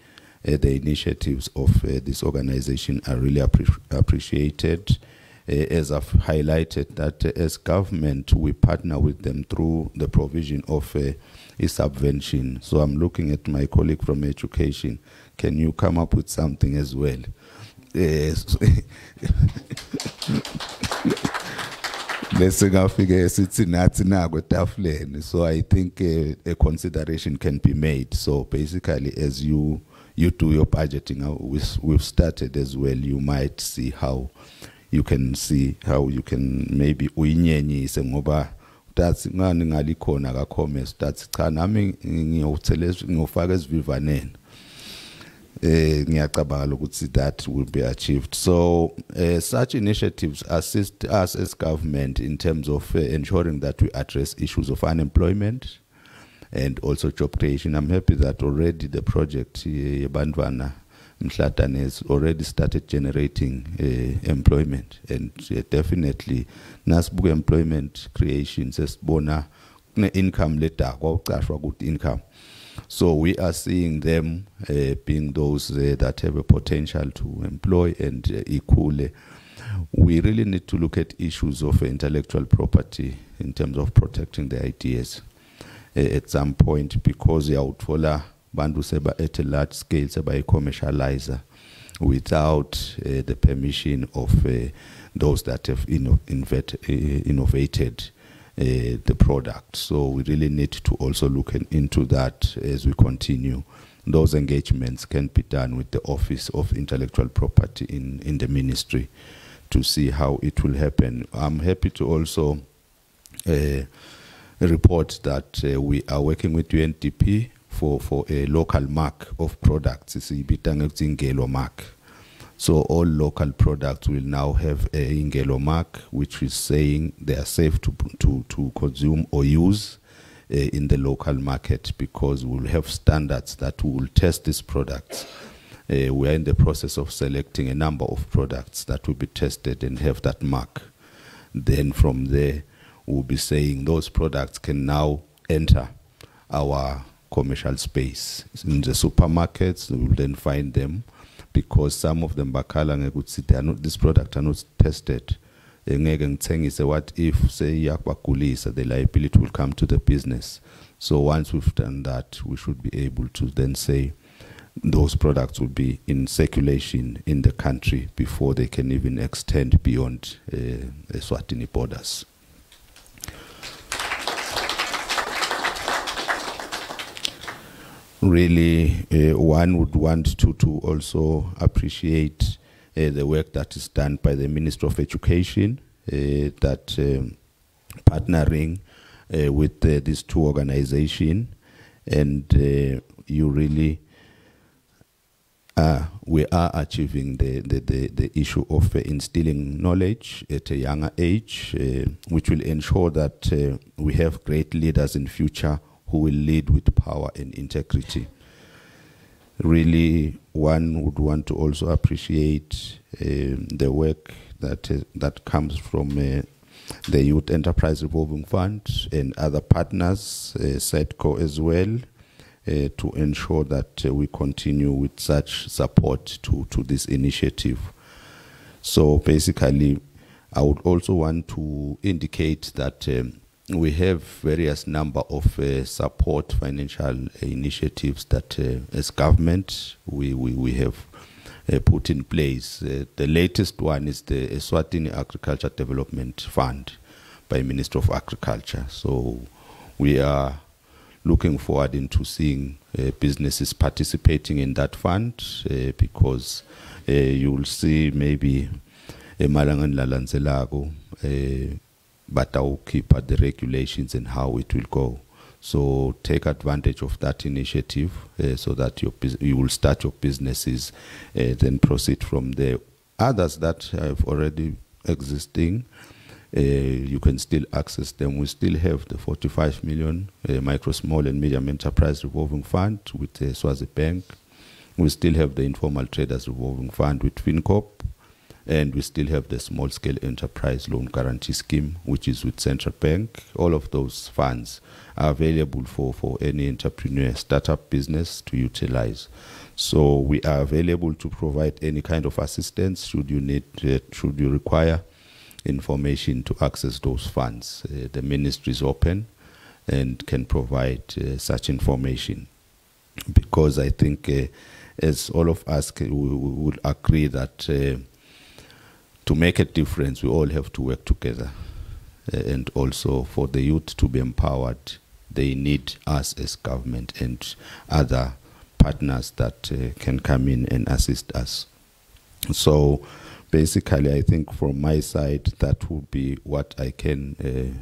the initiatives of this organization are really appreciated. As I've highlighted, that as government, we partner with them through the provision of a subvention. So I'm looking at my colleague from education. Can you come up with something as well? So I think a consideration can be made. So basically, as you do your budgeting, we've started as well. You might see how you can maybe uyinyenyise ngoba that's ngani ngalikhona kakhomesi that's cha nami ngiyofaka esivivaneni ngiyacabanga ukuthi that will be achieved. So such initiatives assist us as government in terms of ensuring that we address issues of unemployment and also job creation. I'm happy that already the project Bandwana Mhlatane has already started generating employment, and definitely nasbuka employment creation sesibona income later kwaqashwa good income. So we are seeing them being those that have a potential to employ and equally. We really need to look at issues of intellectual property in terms of protecting the ideas at some point, because yautfola bantu seba at a large scale seba commercializer without the permission of those that have innovated the product. So we really need to also look into that as we continue. Those engagements can be done with the Office of Intellectual Property in the ministry to see how it will happen. I'm happy to also report that we are working with UNDP for a local mark of products. It's a Ingelo mark. So all local products will now have a Ingelo mark, which is saying they are safe to consume or use in the local market, because we'll have standards that will test these products. We are in the process of selecting a number of products that will be tested and have that mark. Then from there, we'll be saying those products can now enter our commercial space. In the supermarkets, we will then find them, because some of them this product are not tested. What if say the liability will come to the business? So once we've done that, we should be able to then say those products will be in circulation in the country before they can even extend beyond Eswatini borders. Really, one would want to also appreciate the work that is done by the Minister of Education, that partnering with these two organizations, and you really we are achieving the issue of instilling knowledge at a younger age, which will ensure that we have great leaders in future who will lead with power and integrity. Really, one would want to also appreciate the work that comes from the Youth Enterprise Revolving Fund and other partners, SEDCO as well, to ensure that we continue with such support to this initiative. So basically, I would also want to indicate that we have various number of support financial initiatives that as government we have put in place. The latest one is the Eswatini Agriculture Development Fund by Minister of Agriculture. So we are looking forward into seeing businesses participating in that fund because you will see maybe Malangan Lalanzelago, but I'll keep at the regulations and how it will go. So take advantage of that initiative so that you will start your businesses, then proceed from there. Others that have already existing, you can still access them. We still have the 45 million micro, small and medium enterprise revolving fund with Swazi Bank. We still have the informal traders revolving fund with FinCorp. And we still have the small scale enterprise loan guarantee scheme, which is with Central Bank. All of those funds are available for any entrepreneur, startup business to utilize. So we are available to provide any kind of assistance should you require information to access those funds. The ministry is open and can provide such information, because I think as all of us we would agree that to make a difference, we all have to work together. And also for the youth to be empowered, they need us as government and other partners that can come in and assist us. So basically, I think from my side, that would be what I can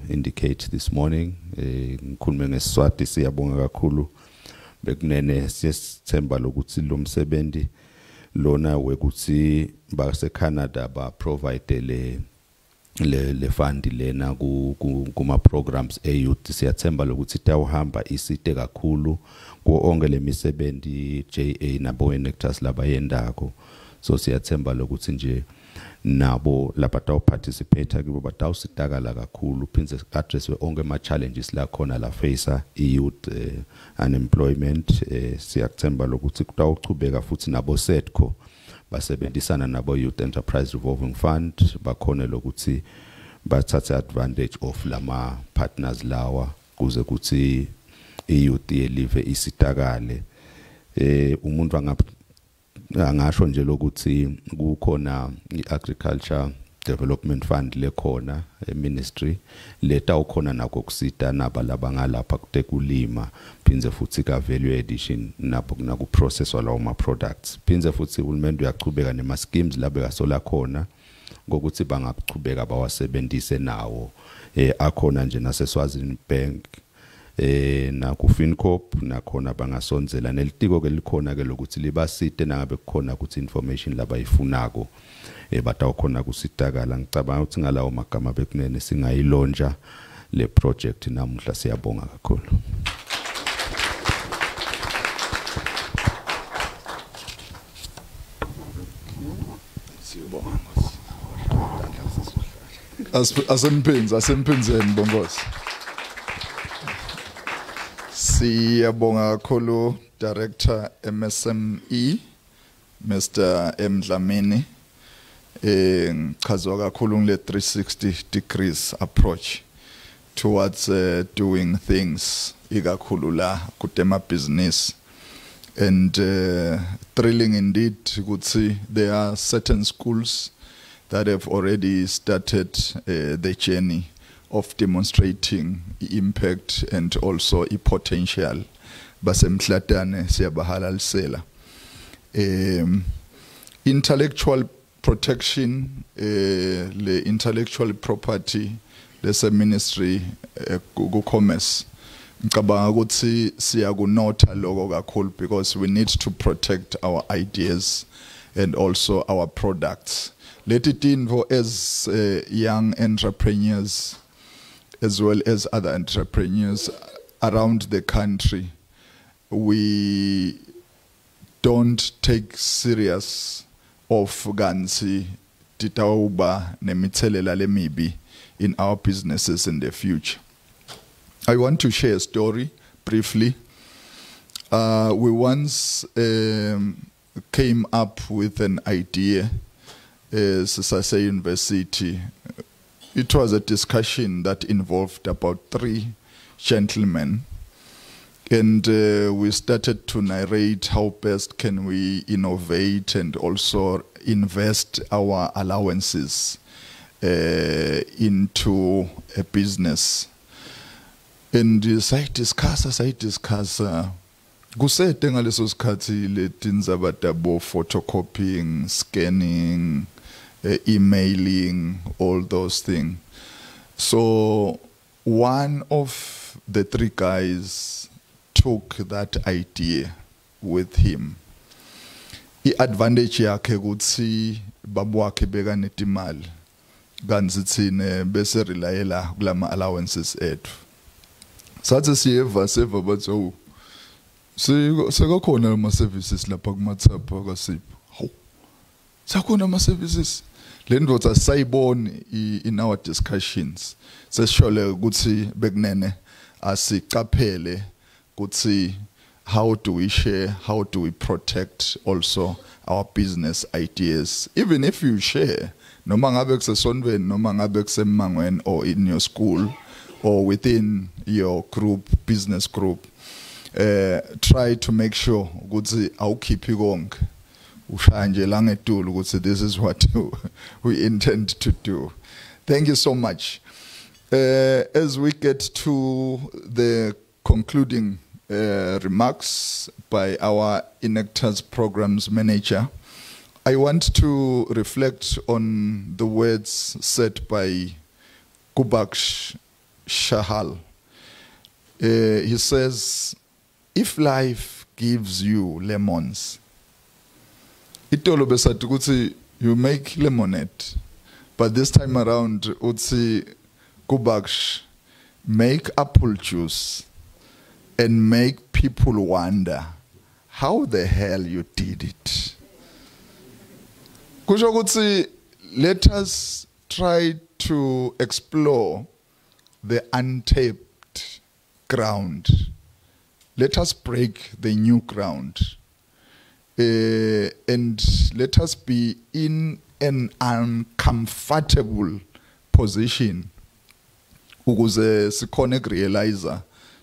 indicate this morning. Ngikhulume ngeSiswati, siyabonga kakhulu. Bekunene siyethemba lokuthi lo msebenzi lona wekuthi base Canada ba provide le fund lena kuma programs youth. Siyathemba lokuthi tawuhamba isite kakhulu ku onke le misebenzi JA nabo enectors labayendako. So siyathemba lokuthi nje nabo lapha participate kibo batawusitakala kakhulu phindze address onke ama challenges la khona la face youth unemployment. Siyathemba lokuthi kutawuchubeka futhi nabo SEDCO basebenzisana nabo Youth Enterprise Revolving Fund bakhona lokuthi bathathe advantage of lama partners lawa kuze kuthi iyouth yelive isitakale. Umuntu angasho nje lokuthi kukhona iAgriculture Development Fund lekhona ministry leta ukhona nako kusita naba labangalapha kutekulima phinze futhi ka value addition nabo kunaku process walawo ma products. Phinze futhi uhulumende uyachubeka nema schemes labe kasola khona ngokuthi bangachubeka bawasebenzise nawo akhona nje nase Swazi Bank na ku FinCorp nakhona bangasonzela nelitiko ke likhona ke lokuthi libasite nangabe kukhona ukuthi information labayifunako batawukhona kusitakala. Ngicabanga ukuthi ngalawo magama bekunene singayilonja le project namuhla. Siyabonga kakhulu. Asempinzeni bongosi. Siyabonga kakhulu Director MSME Mr. M Dlamini. Chazwa kakhulu ngile 360 degrees approach towards doing things ikakhulu la kutema business. And thrilling indeed ukuthi there are certain schools that have already started the journey of demonstrating impact and and potential. Basemhlatane siyabahalalisela. Intellectual protection, le intellectual property lese ministry ku commerce ngicabanga ukuthi siyakunotha lokho kakhulu because we need to protect our ideas and also our products. Let it involve as young entrepreneurs as well as other entrepreneurs around the country. We don't take serious of ganzi titauba nemitselela lemibi in our businesses in the future. I want to share a story briefly. We once came up with an idea as Sase University. It was a discussion that involved about 3 gentlemen. And we started to narrate how best can we innovate and also invest our allowances into a business. And I discuss. Kusete ngaleso sikhathi letindzaba tabo photocopying, scanning, emailing, all those things. So one of the 3 guys took that idea with him. I-advantage yakhe ukuthi babu wakhe beka netimali kanti thina bese relayela kulama allowances ethu. Sathi siyeva bathi sekakhona ama services lapha kuMathapha kaSipho. Hawu. Sakhona ama services. Le ndoda sayiboni in our discussions. Sesishole ukuthi bekunene asiqaphele ukuthi how do we share, how do we protect also our business ideas. Even if you share, noma ngabe kusesondweni noma ngabe kusemangweni or in your school or within your group, business group, try to make sure ukuthi awukhiphi konke. Ushanje la ngetulu ukuthi this is what we intend to do. Thank you so much. As we get to the concluding remarks by our Enactors Programs Manager, I want to reflect on the words said by Kubak Shahal. He says, if life gives you lemons, itolo besati ukuthi you make lemonade, but this time around utsi Kubaksh make apple juice and make people wonder how the hell you did it. Kusho ukuthi let us try to explore the untapped ground. Let us break the new ground. And let us be in an uncomfortable position ukuze sikhone realize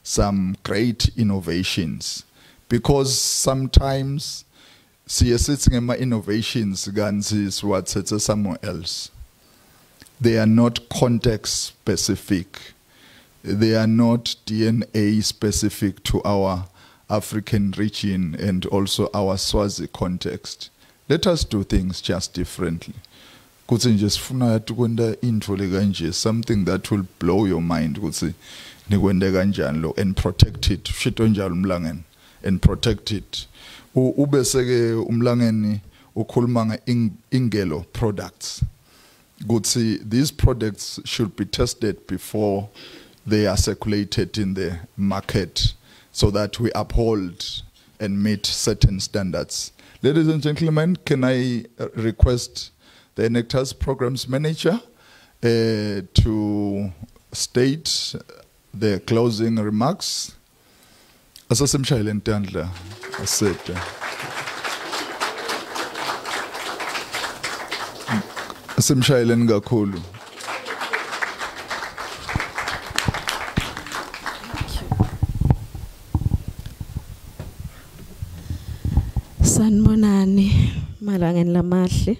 some great innovations, because sometimes sitting in my innovations ganzi what somewhere else. They are not context specific. They are not DNA specific to our African region and also our Swazi context. Let us do things just differently. Something that will blow your mind and protect it. And protect it. Ubeseke umlangeni ukhuluma ingelo products. These products should be tested before they are circulated in the market, so that we uphold and meet certain standards. Ladies and gentlemen, can I request the Enactors Programs Manager to state the closing remarks? Asasemshayile Ntandla asete. Asemshayile ngakhulu. Sanibonani malangeni lamahle.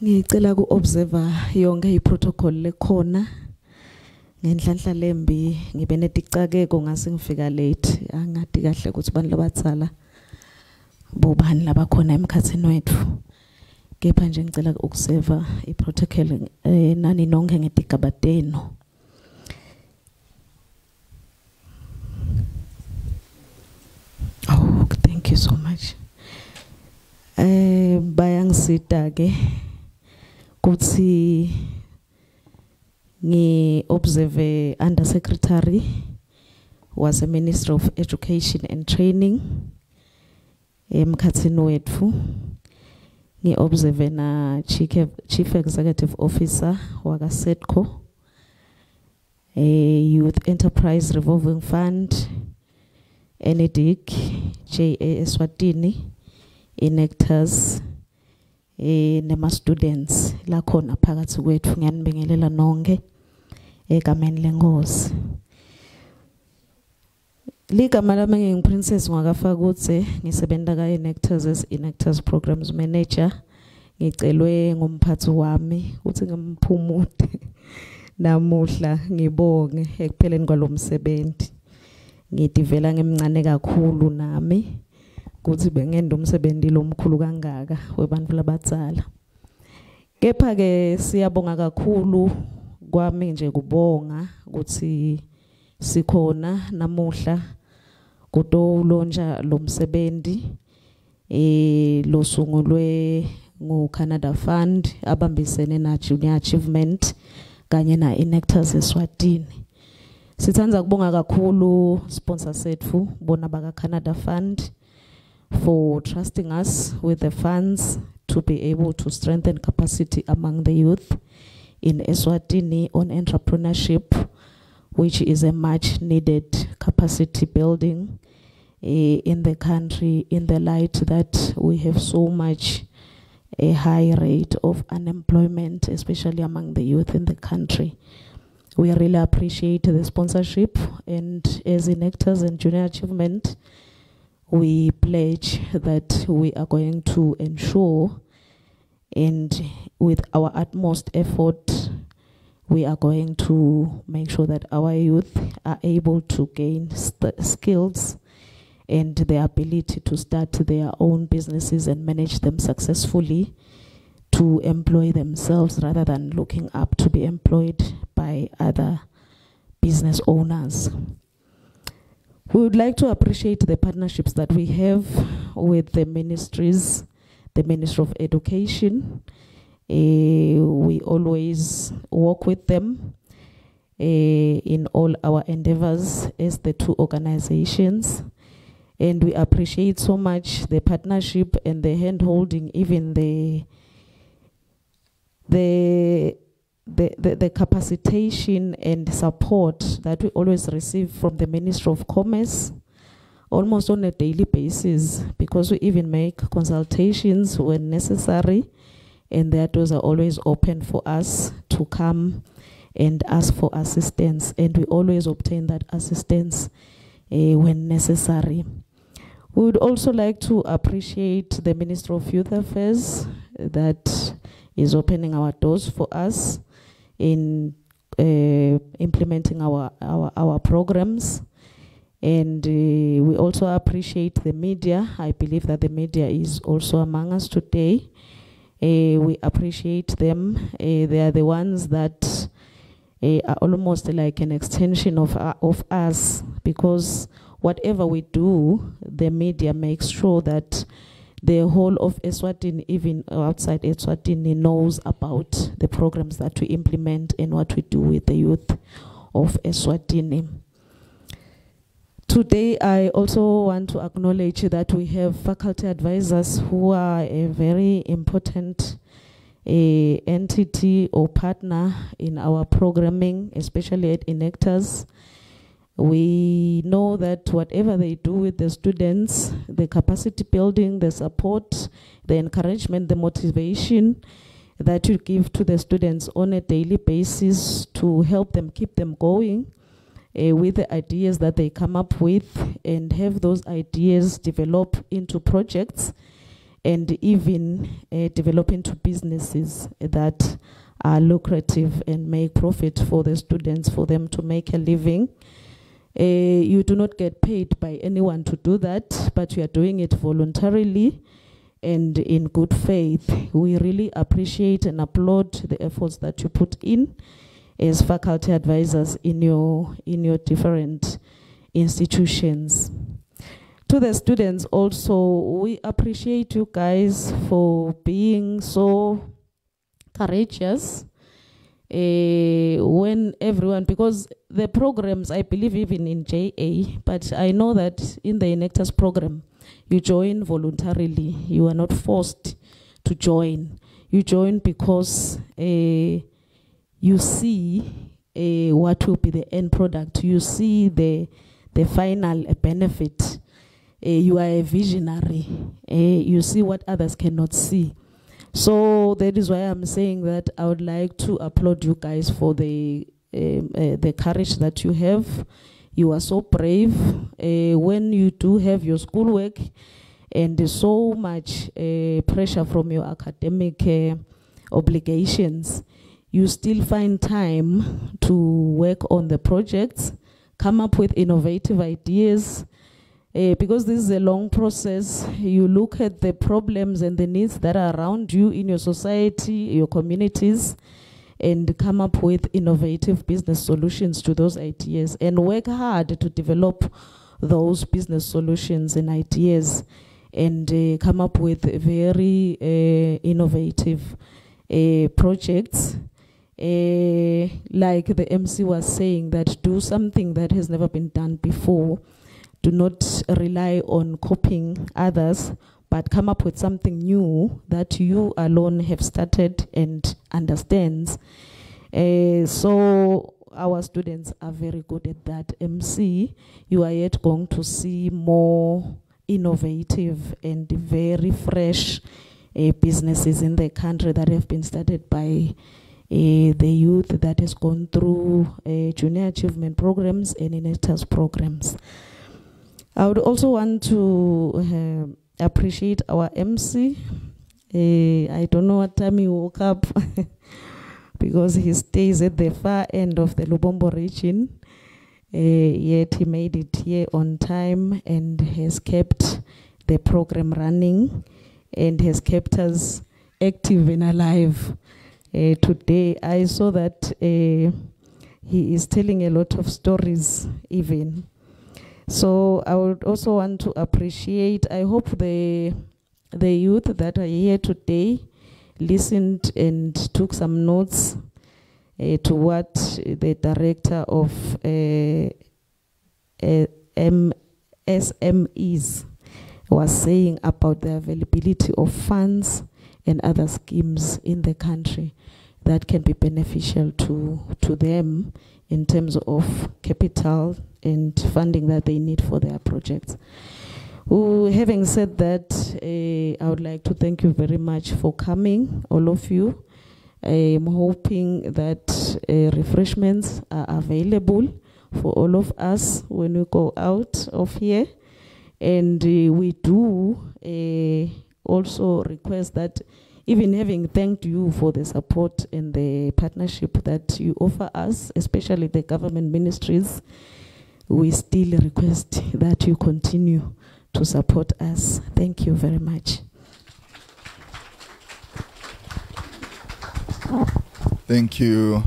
Ngicela ku-observer yonke i-protocol lekhona. Ngenhlanhla lembi ngibe neticakeko ngase ngifika late. Angadi kahle ukuthi bani labatsala bobani labakhona emkhathini wethu. kepha nje ngicela ukuseva iprotocol nani nonke ngetigabadeno. Oh, thank you so much. Bayangisita ke kuthi ngi observe under secretary was a Minister of Education and Training emkhathini wethu. Ngi observe na Chief Executive Officer waka SEDCO, Youth Enterprise Revolving Fund, NEDIC, JA Eswatini, Enactors, nema students la khona phakathi kwethu. Ngiyanibingelela nonke egameni lenkosi. Ligama lami nginguPrincess Ngwakafakutse, ngisebenza ka Enactors as Enactors Programs Manager. Ngicelwe ngumphathi wami uthi ngimphumude namuhla ngibonge ekupheleni kwalomsebenzi. Ngidivela ngemncane kakhulu nami kuthi bengenda umsebenzi lomkhulu kangaka webantu labatsala. Kepha ke siyabonga kakhulu kwami nje kubonga ukuthi sikhona namuhla kutolonja lomsebenzi losungulwe ngu-Canada Fund abambisene na Junior Achievement kanye na Enactors Eswatini. Sithanza kubonga kakhulu sponsor sethu bona baka Canada Fund for trusting us with the funds to be able to strengthen capacity among the youth in Eswatini on entrepreneurship, which is a much needed capacity building in the country, in the light that we have so much a high rate of unemployment, especially among the youth in the country. We really appreciate the sponsorship, and as Enactors and Junior Achievement, we pledge that we are going to ensure, and with our utmost effort, we are going to make sure that our youth are able to gain skills and the ability to start their own businesses and manage them successfully, to employ themselves rather than looking up to be employed by other business owners. We would like to appreciate the partnerships that we have with the ministries, the Ministry of Education. We always work with them in all our endeavors as the two organizations. And we appreciate so much the partnership and the hand-holding, even the capacitation and support that we always receive from the Ministry of Commerce, almost on a daily basis, because we even make consultations when necessary, and their doors are always open for us to come and ask for assistance, and we always obtain that assistance when necessary. We would also like to appreciate the Ministry of Youth Affairs that is opening our doors for us in implementing our programs. And we also appreciate the media. I believe that the media is also among us today. We appreciate them. They are the ones that are almost like an extension of us, because whatever we do, the media makes sure that the whole of Eswatini, even outside Eswatini, knows about the programs that we implement and what we do with the youth of Eswatini. Today, I also want to acknowledge that we have faculty advisors who are a very important entity or partner in our programming, especially at Enactors. We know that whatever they do with the students, the capacity building, the support, the encouragement, the motivation that you give to the students on a daily basis to help them keep them going with the ideas that they come up with, and have those ideas develop into projects and even develop into businesses that are lucrative and make profit for the students, for them to make a living. You do not get paid by anyone to do that, but you are doing it voluntarily, and in good faith. We really appreciate and applaud the efforts that you put in as faculty advisors in your different institutions. To the students also, we appreciate you guys for being so courageous when everyone, because the programs, I believe even in JA, but I know that in the Enactors program, you join voluntarily. You are not forced to join. You join because you see what will be the end product. You see the final benefit. You are a visionary. You see what others cannot see. So that is why I'm saying that I would like to applaud you guys for the courage that you have. You are so brave when you do have your schoolwork and so much pressure from your academic obligations. You still find time to work on the projects, come up with innovative ideas. Because this is a long process, you look at the problems and the needs that are around you in your society, your communities, and come up with innovative business solutions to those ideas and work hard to develop those business solutions and ideas and come up with very innovative projects. Like the MC was saying, that do something that has never been done before. Do not rely on copying others, but come up with something new that you alone have started and understands. So our students are very good at that. MC, you are yet going to see more innovative and very fresh businesses in the country that have been started by the youth that has gone through junior achievement programs and Enactors programs. I would also want to appreciate our MC. I don't know what time he woke up because he stays at the far end of the Lubombo region. Yet he made it here on time and has kept the program running and has kept us active and alive. Today I saw that he is telling a lot of stories even. So I would also want to appreciate, I hope the youth that are here today listened and took some notes to what the director of SMEs was saying about the availability of funds and other schemes in the country that can be beneficial to them in terms of capital and funding that they need for their projects. Having said that, I would like to thank you very much for coming, all of you. I'm hoping that refreshments are available for all of us when we go out of here. And we do also request that, even having thanked you for the support and the partnership that you offer us, especially the government ministries, we still request that you continue to support us. Thank you very much. Thank you.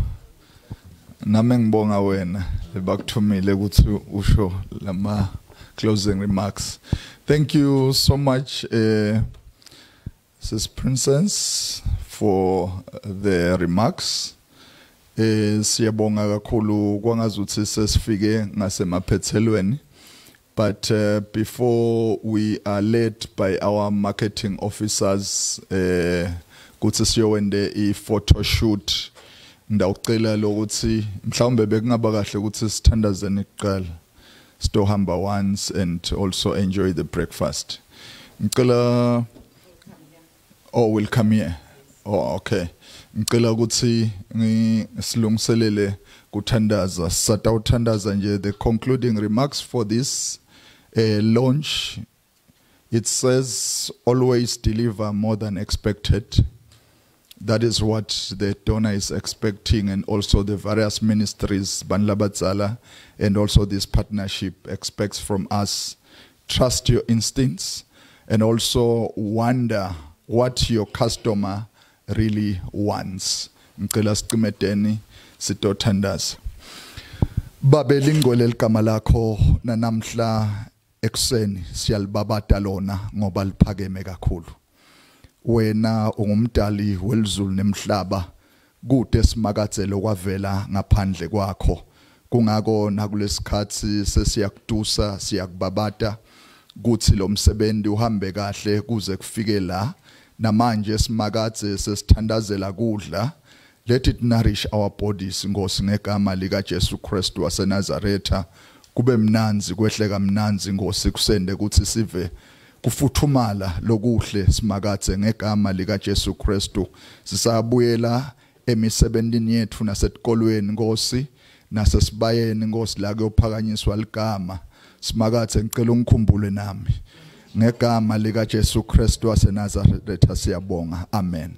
Nami ngibonga wena lebakuthumile ukuthi usho lama closing remarks. Thank you so much, Sis Princess, for the remarks. Siyabonga kakhulu kwangazuthi sesifike ngasemaphethelweni. But before we are led by our marketing officers, kuthi siyowende i-photo shoot, ndawucela lokuthi mhlawumbe bekungaba kahle ukuthi sithandazane kuqala, sitohamba once and also enjoy the breakfast. Ngicela, oh, we'll come here. Oh, okay. Ngicela ukuthi silungiselele kuthandaza, satawuthandaza nje the concluding remarks for this launch. It says always deliver more than expected. That is what the donor is expecting, and also the various ministries, Bandla Batsala, and also this partnership expects from us. Trust your instincts and also wonder what your customer really wants. Ngicela sicimedeni sitothandaza. Babe lingwele ligama lakho nanamhla ekseni siyalibabada lona ngoba liphakeme kakhulu. Wena ungumdali welizulu nemhlaba kude simakazelo kwavela ngaphandle kwakho. Kungako nakulesikhathi sesiyakudusa siyakubabada kuthi lo msebenzi uhambe kahle kuze kufike la namanje simakathe sesithandazela kudla. Let it nourish our bodies Nkosi ngegama lika Jesu Kristu waseNazaretha. Kube mnanzi kwehleka mnanzi Nkosi kusende ukuthi sive kufuthumala lokuhle simakathe ngegama lika Jesu Kristu. Sisabuyela emisebenzini yethu nasetikolweni Nkosi nasesibayeni Nkosi la kuyophakanyiswa ligama. Simakathe ngicela ungikhumbule nami ngegama lika Jesu Kristu waseNazaretha siyabonga. Amen.